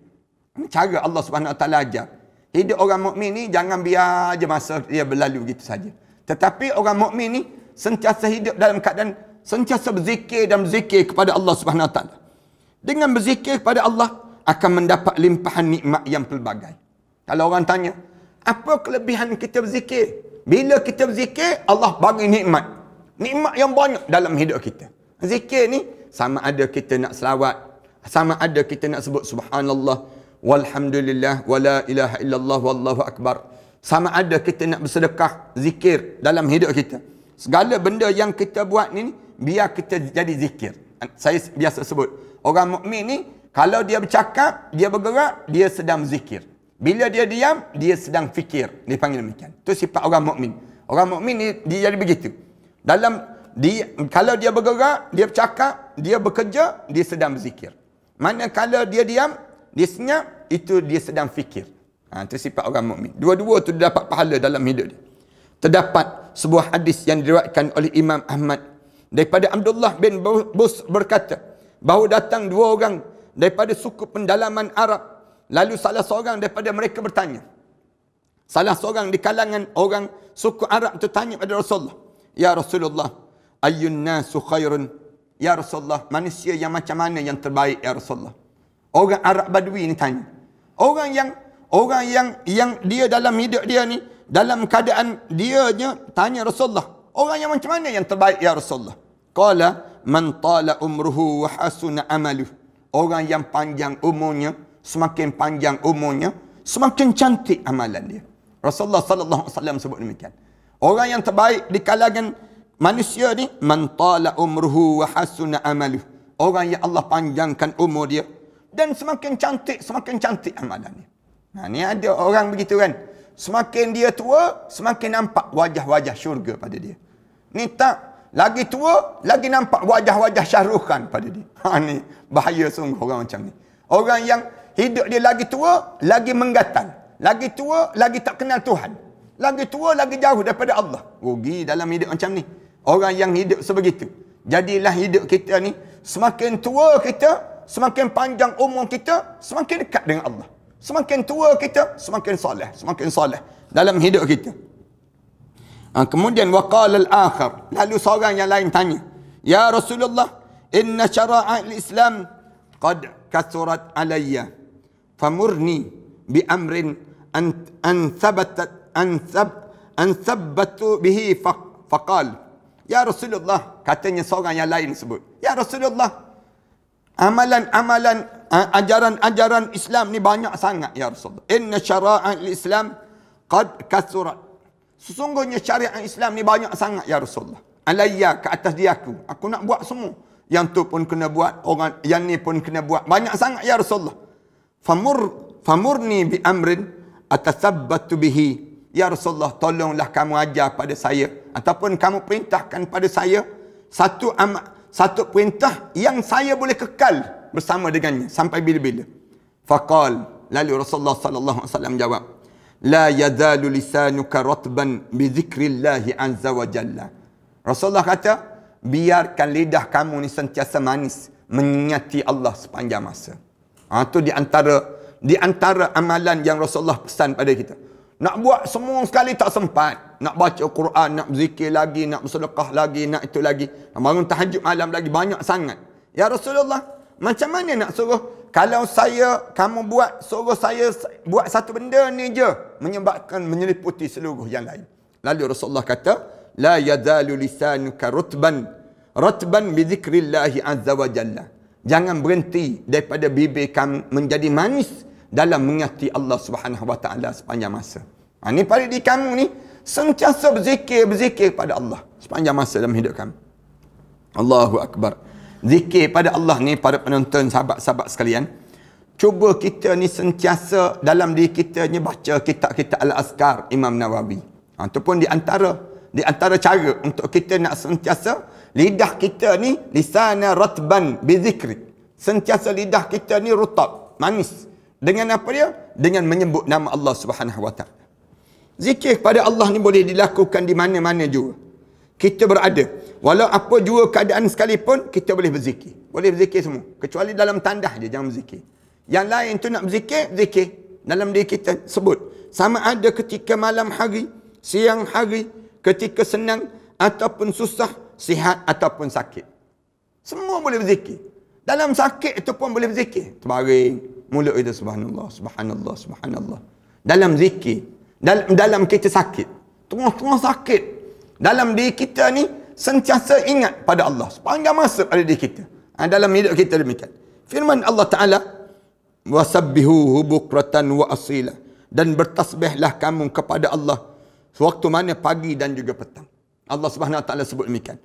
Ini cara Allah Subhanahu wa taala ajar. Hidup orang mukmin ni jangan biar aja masa dia berlalu begitu saja. Tetapi orang mukmin ni sentiasa hidup dalam keadaan sentiasa berzikir dan berzikir kepada Allah Subhanahu wa taala. Dengan berzikir kepada Allah akan mendapat limpahan nikmat yang pelbagai. Kalau orang tanya, apa kelebihan kita berzikir? Bila kita berzikir, Allah bagi nikmat. Nikmat yang banyak dalam hidup kita. Zikir ni sama ada kita nak selawat, sama ada kita nak sebut subhanallah, walhamdulillah, wala ilaha illallah, wallahu akbar. Sama ada kita nak bersedekah, zikir dalam hidup kita. Segala benda yang kita buat ni, biar kita jadi zikir. Saya biasa sebut, orang mukmin ni, kalau dia bercakap, dia bergerak, dia sedang zikir. Bila dia diam, dia sedang fikir. Dia panggil demikian. Itu sifat orang mukmin. Orang mukmin ni dia jadi begitu. Kalau dia bergerak, dia bercakap, dia bekerja, dia sedang berzikir. Manakala dia diam, dia senyap, itu dia sedang fikir. Itu sifat orang mukmin. Dua-dua tu dapat pahala dalam hidup dia. Terdapat sebuah hadis yang diriwayatkan oleh Imam Ahmad daripada Abdullah bin Bus berkata, bahawa datang dua orang daripada suku pendalaman Arab. Lalu salah seorang daripada mereka bertanya. Salah seorang di kalangan orang suku Arab itu tanya pada Rasulullah, ya Rasulullah, ayyun nasu khairun? Ya Rasulullah, manusia yang macam mana yang terbaik ya Rasulullah? Orang Arab Badui ni tanya. Orang yang dia dalam hidup dia ni, dalam keadaan dia tanya Rasulullah, orang yang macam mana yang terbaik ya Rasulullah? Qala man tala umruhu wa hasuna amaluh. Orang yang panjang umurnya, semakin panjang umurnya, semakin cantik amalan dia. Rasulullah sallallahu alaihi wasallam sebut demikian. Orang yang terbaik di kalangan manusia ni, man tala umruhu wa hasuna amaluh. Orang yang Allah panjangkan umur dia dan semakin cantik amalan dia. Ni ada orang begitu kan. Semakin dia tua, semakin nampak wajah-wajah syurga pada dia. Ni tak, lagi tua, lagi nampak wajah-wajah Syahrukh Khan pada dia. Ni bahaya sungguh orang macam ni. Orang yang hidup dia lagi tua, lagi menggatal. Lagi tua, lagi tak kenal Tuhan. Lagi tua, lagi jauh daripada Allah. Rugi dalam hidup macam ni. Orang yang hidup sebegitu. Jadilah hidup kita ni, semakin tua kita, semakin panjang umur kita, semakin dekat dengan Allah. Semakin tua kita, semakin soleh dalam hidup kita. Kemudian waqala al-akhar, lalu seorang yang lain tanya, ya Rasulullah, inna syara'a al-Islam qad kasurat alayya famurni bi amrin an thabatat an thabbatu bihi faqal ya Rasulullah, katanya seorang yang lain sebut, ya Rasulullah, amalan-amalan ajaran-ajaran Islam ni banyak sangat ya Rasulullah. Inna syara'al Islam qad kasurat. Sesungguhnya syariat Islam ni banyak sangat ya Rasulullah. Alayya, ke atas dia aku nak buat semua. Yang tu pun kena buat, orang yang ni pun kena buat. Banyak sangat ya Rasulullah. Famurni bi amrin atathabbatu bihi. Ya Rasulullah, tolonglah kamu ajar pada saya ataupun kamu perintahkan pada saya satu perintah yang saya boleh kekal bersama dengannya sampai bila-bila. Faqal, lalu Rasulullah sallallahu alaihi wasallam jawab, la yazalu lisanuka ratban bi dzikrillah azza wa jalla. Rasulullah kata, biarkan lidah kamu ni sentiasa manis mengingati Allah sepanjang masa. Itu di antara amalan yang Rasulullah pesan pada kita. Nak buat semua sekali tak sempat. Nak baca Quran, nak berzikir lagi, nak bersedekah lagi, nak itu lagi. Nak bangun tahajud malam lagi, banyak sangat. Ya Rasulullah, macam mana nak suruh? Kalau kamu suruh saya buat satu benda ni je, menyebabkan menyeliputi seluruh yang lain. Lalu Rasulullah kata, la yazalu lisanuka ratban bi dzikrillah azza wa jalla. Jangan berhenti daripada bibir kamu menjadi manis dalam mengingati Allah Subhanahu wa taala sepanjang masa. Ini pada diri kamu ni sentiasa berzikir pada Allah sepanjang masa dalam hidup kamu. Allahu akbar. Zikir pada Allah ni, para penonton, sahabat-sahabat sekalian, cuba kita ni sentiasa dalam diri kita ni baca kitab-kitab Al-Azkar Imam Nawawi. Itu pun di antara cara untuk kita nak sentiasa lidah kita ni lisana ratban bi zikri. Sentiasa lidah kita ni rutab, manis. Dengan apa dia? Dengan menyebut nama Allah Subhanahu wa taala. Zikir kepada Allah ni boleh dilakukan di mana-mana juga kita berada. Walau apa jua keadaan sekalipun, kita boleh berzikir. Boleh berzikir semua. Kecuali dalam tandah je, jangan berzikir. Yang lain tu nak berzikir, zikir. Dalam diri kita sebut. Sama ada ketika malam hari, siang hari, ketika senang ataupun susah, sihat ataupun sakit. Semua boleh berzikir. Dalam sakit itu pun boleh berzikir. Terbaring. Mulut itu subhanallah, subhanallah, subhanallah. Dalam zikir. Dalam kita sakit. Tengah-tengah sakit. Dalam diri kita ni sentiasa ingat pada Allah. Sepanjang masa pada diri kita. Dalam hidup kita demikian. Firman Allah Ta'ala, wasabbihuhu bukratan wa asila. Dan bertasbihlah kamu kepada Allah sewaktu mana pagi dan juga petang. Allah Subhanahu Wa Ta'ala sebut demikian.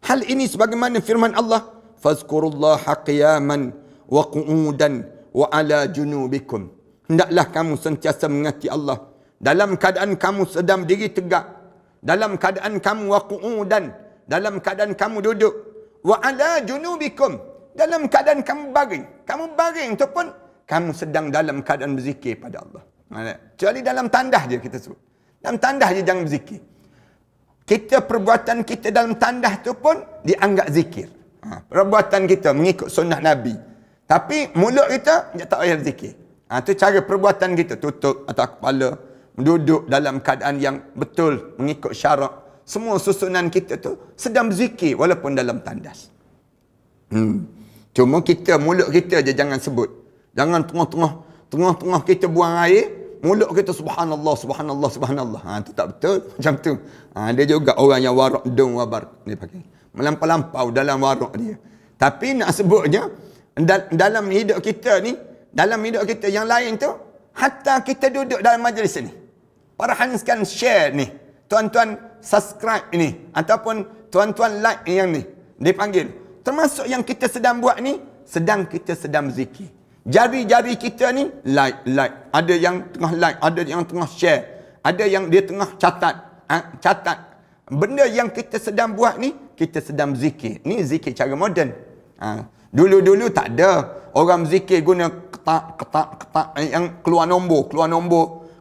Hal ini sebagaimana firman Allah, fazkurullaha qiyaman wa qu'udan wa ala junubikum. Hendaklah kamu sentiasa mengingati Allah dalam keadaan kamu sedang berdiri tegak, dalam keadaan kamu waqu'udan, dalam keadaan kamu duduk, wa ala junubikum, dalam keadaan kamu baring. Kamu baring tu pun kamu sedang dalam keadaan berzikir pada Allah. Kecuali dalam tandah je kita sebut. Dalam tandah je jangan berzikir. Perbuatan kita dalam tandah tu pun dianggap zikir. Perbuatan kita mengikut sunnah Nabi. Tapi mulut kita tak payah berzikir. Itu cara perbuatan kita. Tutup atas kepala, duduk dalam keadaan yang betul, mengikut syarak. Semua susunan kita tu sedang berzikir walaupun dalam tandas. Cuma mulut kita je jangan sebut. Jangan tengah-tengah kita buang air, mulut kita subhanallah, subhanallah, subhanallah. Itu tak betul. Macam tu. Dia juga orang yang warak dong wabar. Dia pakai. Melampau-lampau dalam warak dia. Tapi nak sebutnya, dalam hidup kita ni, dalam hidup kita yang lain tu, hatta kita duduk dalam majlis ni, parahankan share ni, tuan-tuan subscribe ni, ataupun tuan-tuan like yang ni, dipanggil. Termasuk yang kita sedang buat ni, kita sedang berzikir. Jari-jari kita ni like. Ada yang tengah like, ada yang tengah share, ada yang dia tengah catat. Benda yang kita sedang buat ni, kita sedang berzikir. Ni zikir cara moden. Dulu-dulu tak ada. Orang berzikir guna ketak yang keluar nombor,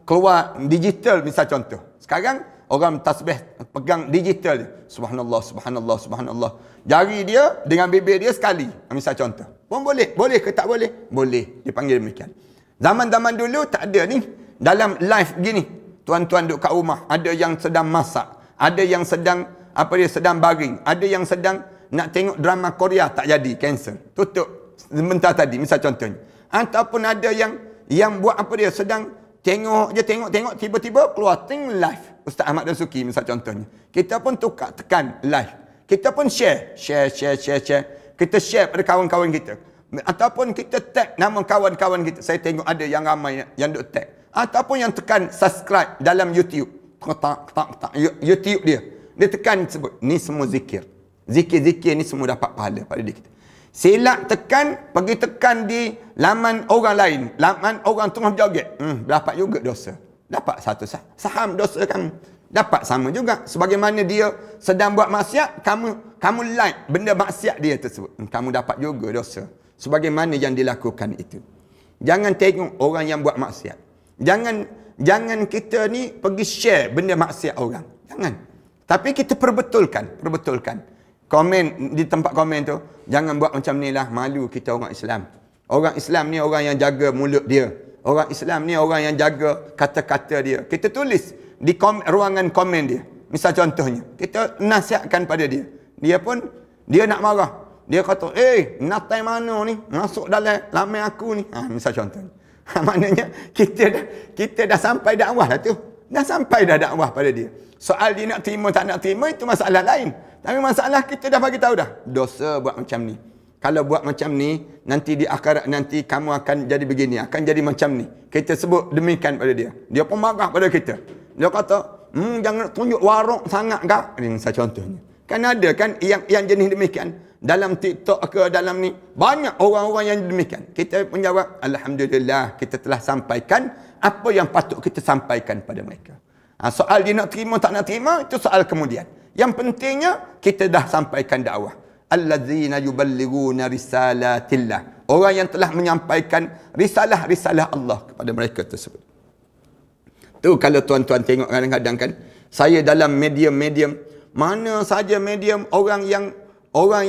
keluar digital misal contoh. Sekarang orang tasbih pegang digital. Subhanallah, subhanallah, subhanallah. Jari dia dengan bibir dia sekali. Misal contoh. Pun boleh. Boleh ke tak boleh? Boleh. Dipanggil demikian. Zaman-zaman dulu tak ada ni. Dalam live gini. Tuan-tuan duduk kat rumah. Ada yang sedang masak. Ada yang sedang sedang baring. Ada yang sedang nak tengok drama Korea, tak jadi, cancel. Tutup sebentar tadi, misal contohnya. Ataupun ada yang buat apa dia, sedang tengok tiba-tiba keluar ting live Ustaz Ahmad Dasuki misal contohnya. Kita pun tekan live. Kita pun share. Kita share pada kawan-kawan kita. Ataupun kita tag nama kawan-kawan kita. Saya tengok ada yang ramai yang duk tag. Ataupun yang tekan subscribe dalam YouTube. YouTube dia. Dia tekan sebut. Ni semua zikir. Zikir-zikir ni semua dapat pahala pada diri kita. Silap tekan, pergi tekan di laman orang lain. Laman orang tengah joget. Dapat juga dosa. Dapat satu saham dosa kamu. Dapat sama juga. Sebagaimana dia sedang buat maksiat, kamu like benda maksiat dia tersebut. Kamu dapat juga dosa. Sebagaimana yang dilakukan itu. Jangan tengok orang yang buat maksiat. Jangan kita ni pergi share benda maksiat orang. Jangan. Tapi kita perbetulkan. Komen di tempat komen tu, jangan buat macam ni lah, malu kita orang Islam. Orang Islam ni orang yang jaga mulut dia. Orang Islam ni orang yang jaga kata-kata dia. Kita tulis di ruangan komen dia. Misal contohnya, kita nasihatkan pada dia. Dia nak marah. Dia kata, natai mana ni? Masuk dalam lamai aku ni. Misal contohnya. Maknanya kita dah sampai dakwah lah tu. Dah sampai dah dakwah pada dia. Soal dia nak terima tak nak terima itu masalah lain. Tapi masalah kita dah bagi tahu dah. Dosa buat macam ni. Kalau buat macam ni, nanti di akhirat nanti kamu akan jadi begini, akan jadi macam ni. Kita sebut demikian pada dia. Dia pun marah pada kita. Dia kata, jangan tunjuk warok sangat kak. Ini misal contohnya. Kan ada kan yang jenis demikian. Dalam TikTok ke dalam ni. Banyak orang-orang yang demikian. Kita menjawab, Alhamdulillah kita telah sampaikan apa yang patut kita sampaikan pada mereka. Soal dia nak terima tak nak terima, itu soal kemudian. Yang pentingnya, kita dah sampaikan dakwah. Allazina yuballighuna risalatillah. Orang yang telah menyampaikan risalah-risalah Allah kepada mereka tersebut. Tu kalau tuan-tuan tengok kadang-kadang kan, saya dalam medium-medium, mana saja medium orang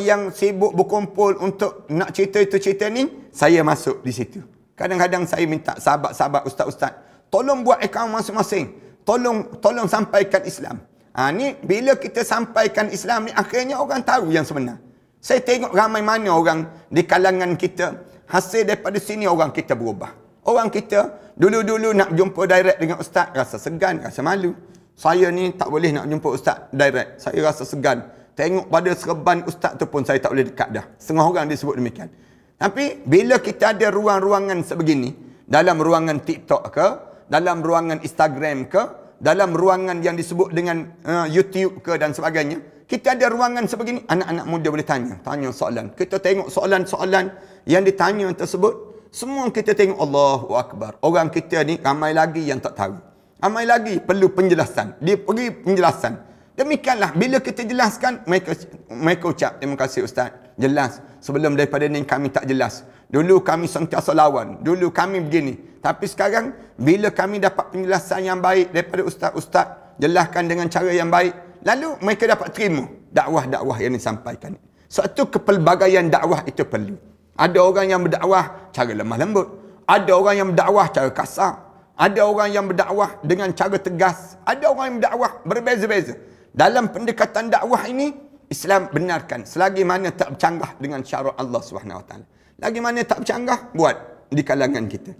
yang sibuk berkumpul untuk nak cerita itu cerita ni, saya masuk di situ. Kadang-kadang saya minta sahabat-sahabat ustaz-ustaz, tolong buat akaun masing-masing. Tolong sampaikan Islam. Ni bila kita sampaikan Islam ni, akhirnya orang tahu yang sebenar. Saya tengok ramai mana orang di kalangan kita, hasil daripada sini orang kita berubah. Orang kita dulu-dulu nak jumpa direct dengan ustaz, rasa segan, rasa malu. Saya ni tak boleh nak jumpa ustaz direct. Saya rasa segan. Tengok pada serban ustaz tu pun saya tak boleh dekat dah. Setengah orang disebut demikian. Tapi bila kita ada ruang-ruangan sebegini, dalam ruangan TikTok ke, dalam ruangan Instagram ke, dalam ruangan yang disebut dengan YouTube ke dan sebagainya, kita ada ruangan sebegini, anak-anak muda boleh tanya soalan. Kita tengok soalan-soalan yang ditanya tersebut, semua kita tengok Allahu Akbar. Orang kita ni ramai lagi yang tak tahu. Ramai lagi perlu penjelasan. Dia pergi penjelasan. Demikianlah bila kita jelaskan, mereka ucap, terima kasih ustaz, jelas. Sebelum daripada ni kami tak jelas. Dulu kami sentiasa lawan. Dulu kami begini. Tapi sekarang, bila kami dapat penjelasan yang baik daripada ustaz-ustaz, jelaskan dengan cara yang baik, lalu mereka dapat terima dakwah-dakwah yang disampaikan. Suatu kepelbagaian dakwah itu perlu. Ada orang yang berdakwah cara lemah lembut. Ada orang yang berdakwah cara kasar. Ada orang yang berdakwah dengan cara tegas. Ada orang yang berdakwah berbeza-beza. Dalam pendekatan dakwah ini, Islam benarkan selagi mana tak bercanggah dengan syarat Allah SWT. Lagi mana tak bercanggah, buat di kalangan kita.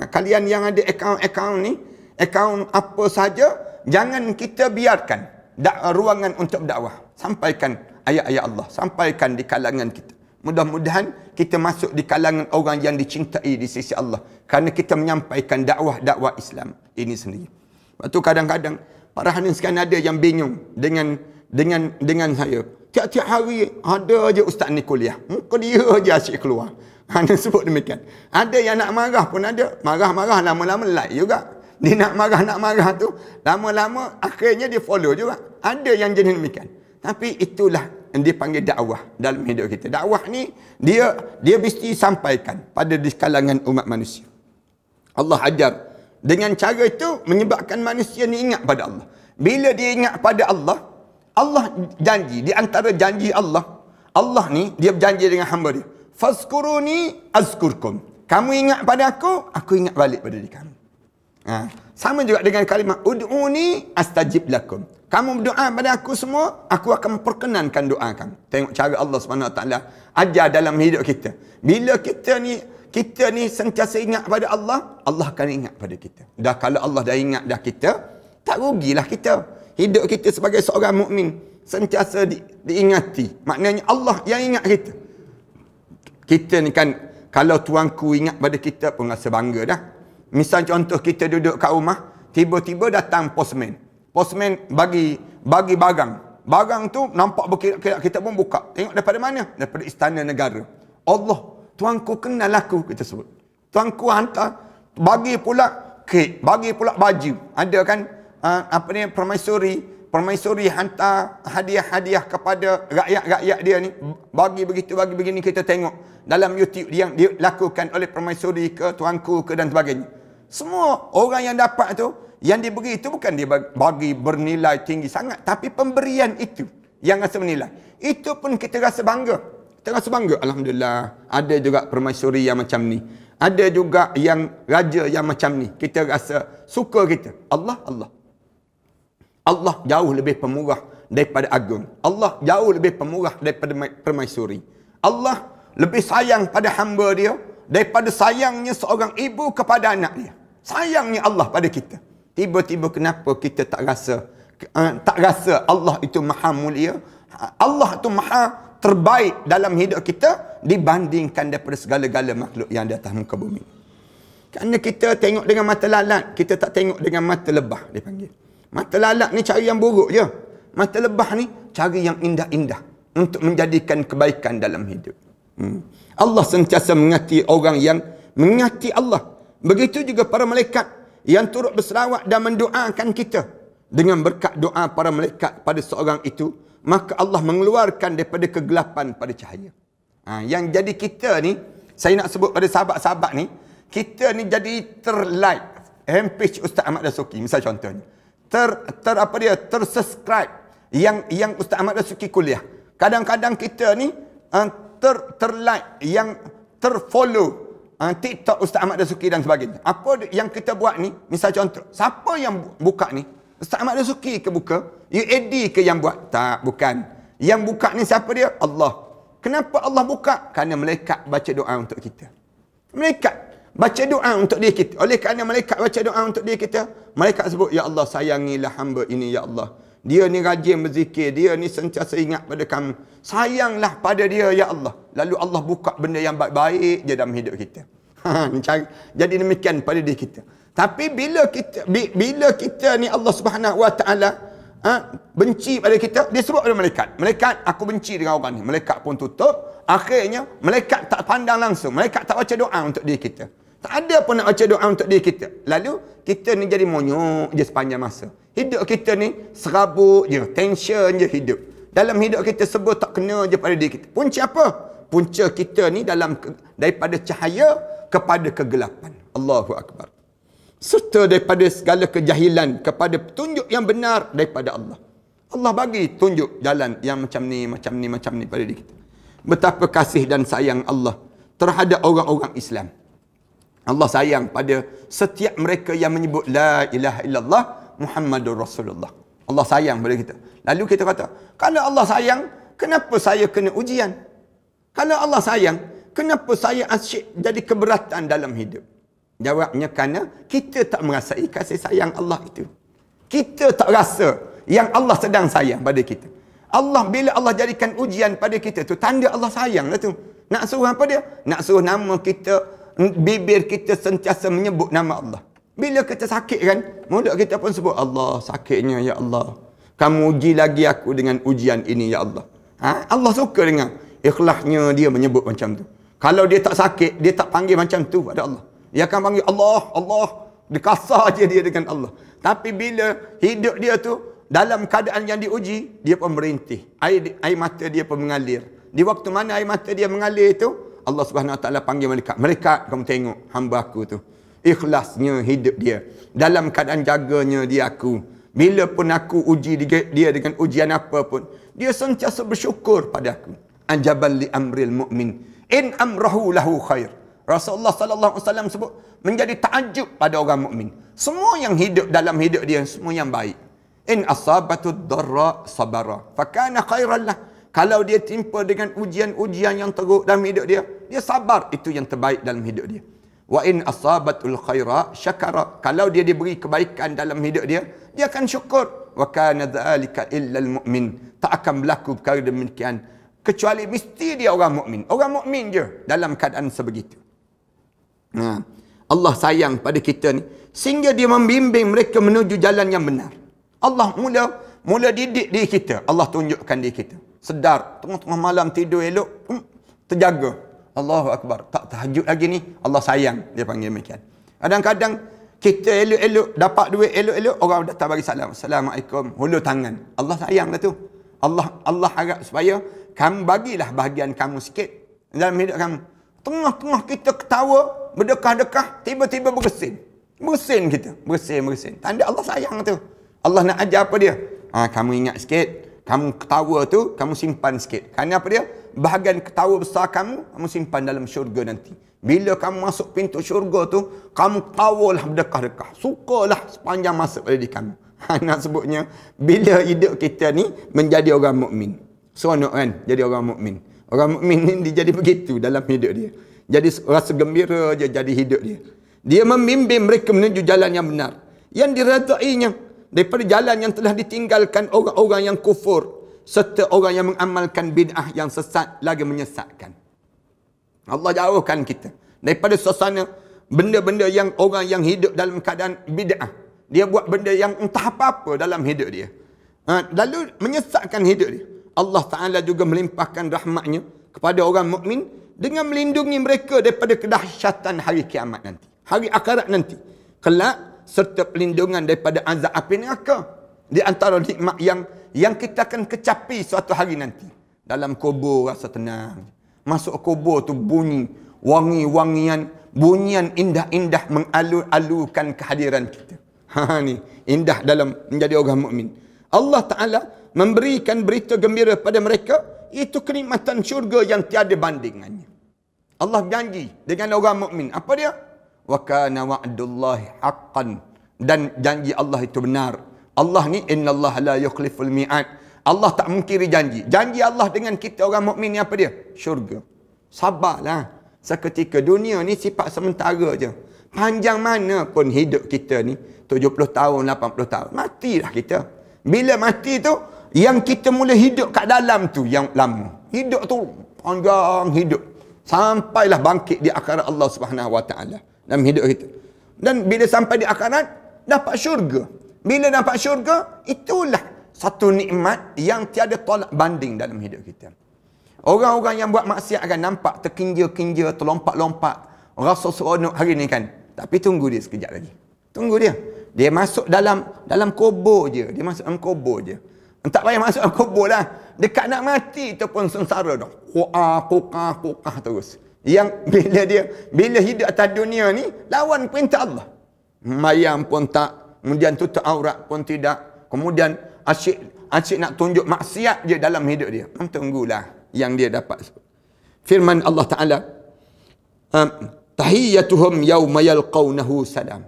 Kalian yang ada akaun ni, akaun apa saja, jangan kita biarkan ruangan untuk berdakwah. Sampaikan ayat-ayat Allah, sampaikan di kalangan kita. Mudah-mudahan kita masuk di kalangan orang yang dicintai di sisi Allah, kerana kita menyampaikan dakwah-dakwah Islam ini sendiri. Waktu kadang-kadang para hadirin sekalian ada yang bingung dengan saya. Tiap-tiap hari ada aja ustaz ni kuliah. Muka dia aja asyik keluar. Dia sebut demikian. Ada yang nak marah pun ada. Marah-marah lama-lama like juga. Dia nak marah tu, lama-lama akhirnya dia follow juga. Ada yang jenis demikian. Tapi itulah yang dipanggil dakwah dalam hidup kita. Dakwah ni dia mesti sampaikan pada di kalangan umat manusia. Allah ajar dengan cara itu menyebabkan manusia ni ingat pada Allah. Bila dia ingat pada Allah, Allah janji, di antara janji Allah ni dia berjanji dengan hamba dia. Fazkuruni azkurkum. Kamu ingat pada aku ingat balik pada diri kamu. Sama juga dengan kalimah ud'uni astajib lakum. Kamu berdoa pada aku semua, aku akan perkenankan doa kamu. Tengok cara Allah SWT ajar dalam hidup kita. Bila kita ni sentiasa ingat pada Allah, Allah akan ingat pada kita. Dah kalau Allah dah ingat dah kita, tak rugilah kita. Hidup kita sebagai seorang mukmin sentiasa diingati. Maknanya Allah yang ingat kita. Kita ni kan, kalau tuanku ingat pada kita pun rasa bangga dah. Misal contoh kita duduk kat rumah, tiba-tiba datang postman. Postman bagi barang. Barang tu nampak berkilat-kilat, kita pun buka. Tengok daripada mana? Daripada Istana Negara. Allah, tuanku kenal aku, kita sebut. Tuanku hantar, bagi pula kek, bagi pula baju. Ada kan, permaisuri hantar hadiah-hadiah kepada rakyat-rakyat dia ni. Bagi begitu, bagi begini, kita tengok dalam YouTube yang dilakukan oleh permaisuri ke, tuanku ke dan sebagainya. Semua orang yang dapat tu, yang diberi itu bukan dia bagi bernilai tinggi sangat, tapi pemberian itu yang rasa bernilai. Itu pun kita rasa bangga. Kita rasa bangga. Alhamdulillah, ada juga permaisuri yang macam ni. Ada juga yang raja yang macam ni. Kita rasa suka kita. Allah jauh lebih pemurah daripada agung. Allah jauh lebih pemurah daripada permaisuri. Allah lebih sayang pada hamba dia daripada sayangnya seorang ibu kepada anak dia. Sayangnya Allah pada kita. Tiba-tiba kenapa kita tak rasa Allah itu maha mulia, Allah itu maha terbaik dalam hidup kita dibandingkan daripada segala-gala makhluk yang di atas muka bumi. Kerana kita tengok dengan mata lalat, kita tak tengok dengan mata lebah, dia panggil. Mata lalat ni cari yang buruk je. Mata lebah ni cari yang indah-indah untuk menjadikan kebaikan dalam hidup. Allah sentiasa mengasihi orang yang mengasihi Allah. Begitu juga para malaikat yang turut berselawat dan mendoakan kita. Dengan berkat doa para malaikat pada seorang itu, maka Allah mengeluarkan daripada kegelapan pada cahaya. Yang jadi kita ni, saya nak sebut pada sahabat-sahabat ni, kita ni jadi terlike homepage Ustaz Ahmad Dasuki, misal contohnya. Tersubscribe yang Ustaz Ahmad Dasuki kuliah. Kadang-kadang kita ni terlike, yang terfollow TikTok Ustaz Ahmad Dasuki dan sebagainya. Apa yang kita buat ni, misal contoh, siapa yang buka ni? Ustaz Ahmad Dasuki ke buka? UAD ke yang buat? Tak, bukan. Yang buka ni siapa dia? Allah. Kenapa Allah buka? Kerana malaikat baca doa untuk kita. Malaikat baca doa untuk dia kita. Oleh kerana malaikat baca doa untuk dia kita, malaikat sebut, ya Allah, sayangilah hamba ini, ya Allah. Dia ni rajin berzikir, dia ni sentiasa ingat pada kamu. Sayanglah pada dia, ya Allah. Lalu Allah buka benda yang baik-baik je dalam hidup kita. Jadi demikian pada diri kita. Tapi bila kita ni Allah Subhanahu Wa Taala benci pada kita, dia sebut pada malaikat. Malaikat, aku benci dengan orang ni. Malaikat pun tutup. Akhirnya malaikat tak pandang langsung. Malaikat tak baca doa untuk diri kita. Tak ada pun nak baca doa untuk diri kita. Lalu kita ni jadi monyok je sepanjang masa. Hidup kita ni serabut je, tension je hidup. Dalam hidup kita sebut tak kena je pada diri kita. Punca apa? Punca kita ni daripada cahaya kepada kegelapan. Allahu Akbar. Serta daripada segala kejahilan kepada petunjuk yang benar daripada Allah. Allah bagi tunjuk jalan yang macam ni pada diri kita. Betapa kasih dan sayang Allah terhadap orang-orang Islam. Allah sayang pada setiap mereka yang menyebut la ilaha illallah Muhammadur Rasulullah. Allah sayang pada kita. Lalu kita kata, kalau Allah sayang, kenapa saya kena ujian? Kalau Allah sayang, kenapa saya asyik jadi keberatan dalam hidup? Jawabnya, kerana kita tak merasai kasih sayang Allah itu. Kita tak rasa yang Allah sedang sayang pada kita. Allah, bila Allah jadikan ujian pada kita tu, tanda Allah sayang lah tu. Nak suruh apa dia? Nak suruh nama kita, bibir kita sentiasa menyebut nama Allah. Bila kita sakit kan, mulut kita pun sebut, Allah, sakitnya ya Allah. Kamu uji lagi aku dengan ujian ini ya Allah. Allah suka dengan ikhlasnya dia menyebut macam tu. Kalau dia tak sakit, dia tak panggil macam tu pada Allah. Dia akan panggil Allah, Allah. Dia kasar je dia dengan Allah. Tapi bila hidup dia tu dalam keadaan yang diuji, dia pun merintih. Air mata dia pun mengalir. Di waktu mana air mata dia mengalir tu, Allah Subhanahu Wa Taala panggil malaikat. Malaikat, kamu tengok hamba aku tu. Ikhlasnya hidup dia. Dalam keadaan jaganya dia aku. Bila pun aku uji dia dengan ujian apa pun, dia sentiasa bersyukur pada aku. Anjabal li amril mu'min. In amrahu lahu khair. Rasulullah sallallahu alaihi wasallam sebut, menjadi takjub pada orang mukmin. Semua yang hidup dalam hidup dia, semua yang baik. In asabatu dharra sabara fakana khairan lah. Kalau dia timpa dengan ujian-ujian yang teruk dalam hidup dia, dia sabar, itu yang terbaik dalam hidup dia. Wa in asabatul khaira syakara. Kalau dia diberi kebaikan dalam hidup dia, dia akan syukur. Wa kana dzalika illa almu'min. Tak akan berlaku perkara demikian kecuali mesti dia orang mukmin. Orang mukmin je dalam keadaan sebegitu. Nah, Allah sayang pada kita ni sehingga dia membimbing mereka menuju jalan yang benar. Allah mula didik diri kita. Allah tunjukkan diri kita. Sedar, tengah-tengah malam tidur elok, terjaga. Allahu Akbar. Tak tahajud lagi ni, Allah sayang. Dia panggil demikian. Kadang-kadang kita elok-elok, dapat duit elok-elok, orang datang bagi salam. Assalamualaikum. Hulur tangan. Allah sayang lah tu. Allah harap supaya kamu bagilah bahagian kamu sikit dalam hidup kamu. Tengah-tengah kita ketawa, berdekah-dekah, tiba-tiba bersin. Bersin kita. Bersin. Tanda Allah sayang tu. Allah nak ajar apa dia? Kamu ingat sikit. Kamu ketawa tu, kamu simpan sikit. Kerana apa dia? Bahagian ketawa besar kamu simpan dalam syurga nanti. Bila kamu masuk pintu syurga tu, kamu ketawalah berdekah-dekah. Sukalah sepanjang masa pada diri kamu. Nak sebutnya, bila hidup kita ni menjadi orang mukmin. Seronok kan? Jadi orang mukmin. Orang mukmin ni dia jadi begitu dalam hidup dia. Jadi rasa gembira je jadi hidup dia. Dia membimbing mereka menuju jalan yang benar. Yang diredainya daripada jalan yang telah ditinggalkan orang-orang yang kufur serta orang yang mengamalkan bid'ah yang sesat lagi menyesatkan. Allah jauhkan kita daripada suasana benda-benda yang orang yang hidup dalam keadaan bid'ah. Dia buat benda yang entah apa-apa dalam hidup dia. Lalu menyesatkan hidup dia. Allah Ta'ala juga melimpahkan rahmatnya kepada orang mukmin dengan melindungi mereka daripada kedahsyatan hari kiamat nanti. Hari akhirat nanti. Kelak serta perlindungan daripada azab api neraka. Di antara nikmat yang kita akan kecapi suatu hari nanti. Dalam kubur rasa tenang. Masuk kubur tu bunyi wangi-wangian, bunyian indah-indah mengalur-alurkan kehadiran kita. Ni indah dalam menjadi orang mukmin. Allah Ta'ala memberikan berita gembira pada mereka, itu kenikmatan syurga yang tiada bandingannya. Allah janji dengan orang mukmin. Apa dia? Wa kana wa'dullahi haqqan. Dan janji Allah itu benar. Allah ni innallaha la yukhliful mi'ad. Allah tak mungkiri janji. Janji Allah dengan kita orang mukmin ni apa dia? Syurga. Sabarlah. Seketika dunia ni sifat sementara je. Panjang mana pun hidup kita ni, 70 tahun, 80 tahun, matilah kita. Bila mati tu, yang kita mula hidup kat dalam tu yang lama. Hidup tu panjang hidup. Sampailah bangkit di akhirat Allah Subhanahu Wa Taala dalam hidup kita. Dan bila sampai di akhirat, dapat syurga. Bila dapat syurga, itulah satu nikmat yang tiada tolak banding dalam hidup kita. Orang-orang yang buat maksiat akan nampak terkinja-kinja, terlompat-lompat, rasa seronok hari ni kan. Tapi tunggu dia sekejap lagi. Tunggu dia. Dia masuk dalam kubur je. Dia masuk dalam kubur je. Tak payah masuk dalam kubur lah. Dekat nak mati tu pun sengsara dah. Kukah terus. Yang bila hidup atas dunia ni, lawan perintah Allah. Mayam pun tak. Kemudian tutup aurat pun tidak. Kemudian asyik nak tunjuk maksiat je dalam hidup dia. Tunggulah yang dia dapat. Firman Allah Ta'ala. Tahiyyatuhum yawma yalqawnahu salam.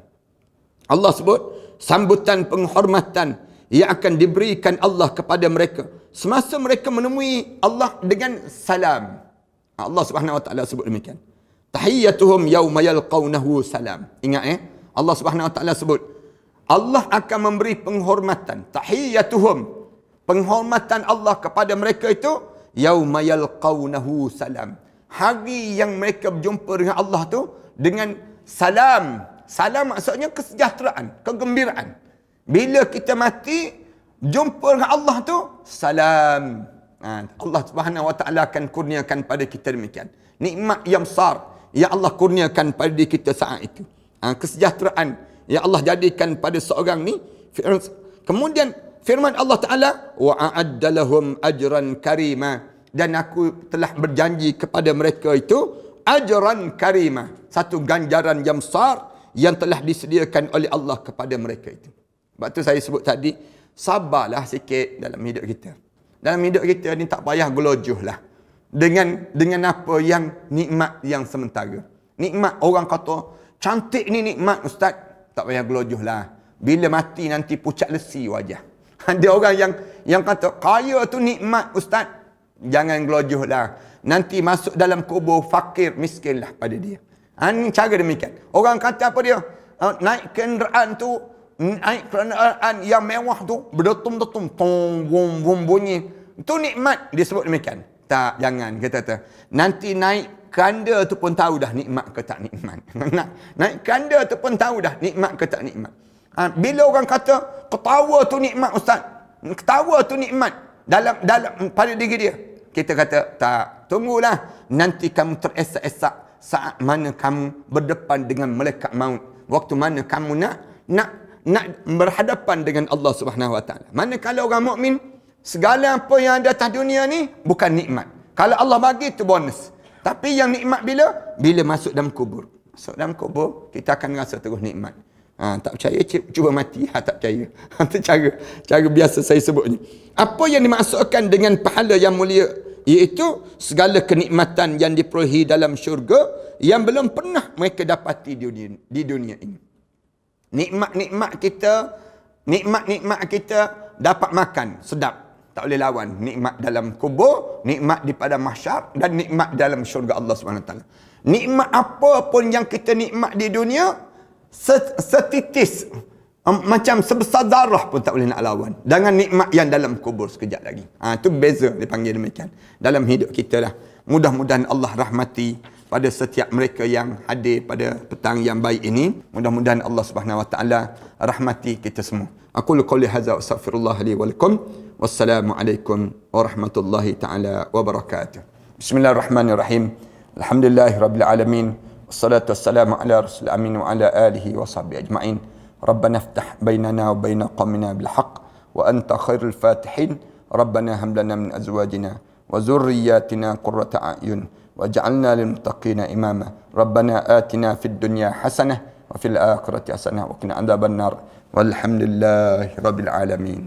Allah sebut, sambutan penghormatan yang akan diberikan Allah kepada mereka semasa mereka menemui Allah dengan salam. Allah Subhanahu Wa Taala sebut demikian. Tahiyyatuhum yawma yalqawnahu salam. Ingat Allah Subhanahu Wa Taala sebut, Allah akan memberi penghormatan. Tahiyyatuhum, penghormatan Allah kepada mereka itu yawma yalqawnahu salam. Hari yang mereka berjumpa dengan Allah tu dengan salam. Salam maksudnya kesejahteraan, kegembiraan. Bila kita mati, jumpa dengan Allah tu, salam. Allah Subhanahu Wa Taala akan kurniakan pada kita demikian. Nikmat yang besar yang Allah kurniakan pada diri kita saat itu. Kesejahteraan yang Allah jadikan pada seorang ni. Kemudian firman Allah Ta'ala, wa a'adda lahum ajran karima. Dan aku telah berjanji kepada mereka itu ajran karima, satu ganjaran yang besar yang telah disediakan oleh Allah kepada mereka itu. Sebab tu saya sebut tadi, sabarlah sikit dalam hidup kita. Dalam hidup kita ni tak payah gelojoh lah dengan apa yang nikmat yang sementara. Nikmat orang kata cantik ni nikmat ustaz, tak payah gelojoh lah. Bila mati nanti pucat lesi wajah. Ada orang yang kata kaya tu nikmat ustaz. Jangan gelojoh lah. Nanti masuk dalam kubur fakir miskin lah pada dia. Ini cara demikian. Orang kata apa dia? Naik kenderaan tu, naik kenderaan yang mewah tu, berdetum-detum, tong, bum, bum, bunyi. Itu nikmat, dia sebut demikian. Tak, jangan. Kata. Nanti naik kanda tu pun tahu dah nikmat ke tak nikmat. Naik kanda tu pun tahu dah nikmat ke tak nikmat. Bila orang kata, ketawa tu nikmat ustaz. Ketawa tu nikmat. Dalam pada diri dia. Kita kata, tak. Tunggulah. Nanti kamu teresak-esak saat mana kamu berdepan dengan malaikat maut. Waktu mana kamu nak berhadapan dengan Allah Subhanahu Wa Taala. Manakala orang mukmin, segala apa yang ada atas dunia ni bukan nikmat. Kalau Allah bagi tu bonus. Tapi yang nikmat bila masuk dalam kubur. Masuk dalam kubur, kita akan rasa terus nikmat. Tak percaya, cuba mati. Tak percaya. Itu cara biasa saya sebut ni. Apa yang dimaksudkan dengan pahala yang mulia, iaitu segala kenikmatan yang diperolehi dalam syurga yang belum pernah mereka dapati di dunia ini. Nikmat-nikmat kita dapat makan, sedap. Tak boleh lawan. Nikmat dalam kubur, nikmat di padang mahsyar dan nikmat dalam syurga Allah SWT. Nikmat apa pun yang kita nikmat di dunia, setitis, macam sebesar darah pun tak boleh nak lawan dengan nikmat yang dalam kubur sekejap lagi. Itu beza dipanggil demikian. Dalam hidup kita lah. Mudah-mudahan Allah rahmati pada setiap mereka yang hadir pada petang yang baik ini. Mudah-mudahan Allah Subhanahu Wa Taala rahmati kita semua. Aku qouli hadza wa astaghfirullah li wa lakum. Wassalamualaikum warahmatullahi taala wabarakatuh. Bismillahirrahmanirrahim. Alhamdulillahirabbil alamin. Wassalatu wassalamu ala rasul amin wa ala alihi wa sahbihi ajma'in. ربنا افتح بيننا وبين قومنا بالحق وأنت خير الفاتحين ربنا هب لنا من أزواجنا وذرياتنا قرة أعين واجعلنا للمتقين إماما ربنا آتنا في الدنيا حسنة وفي الآخرة حسنة وقنا عذاب النار والحمد لله رب العالمين.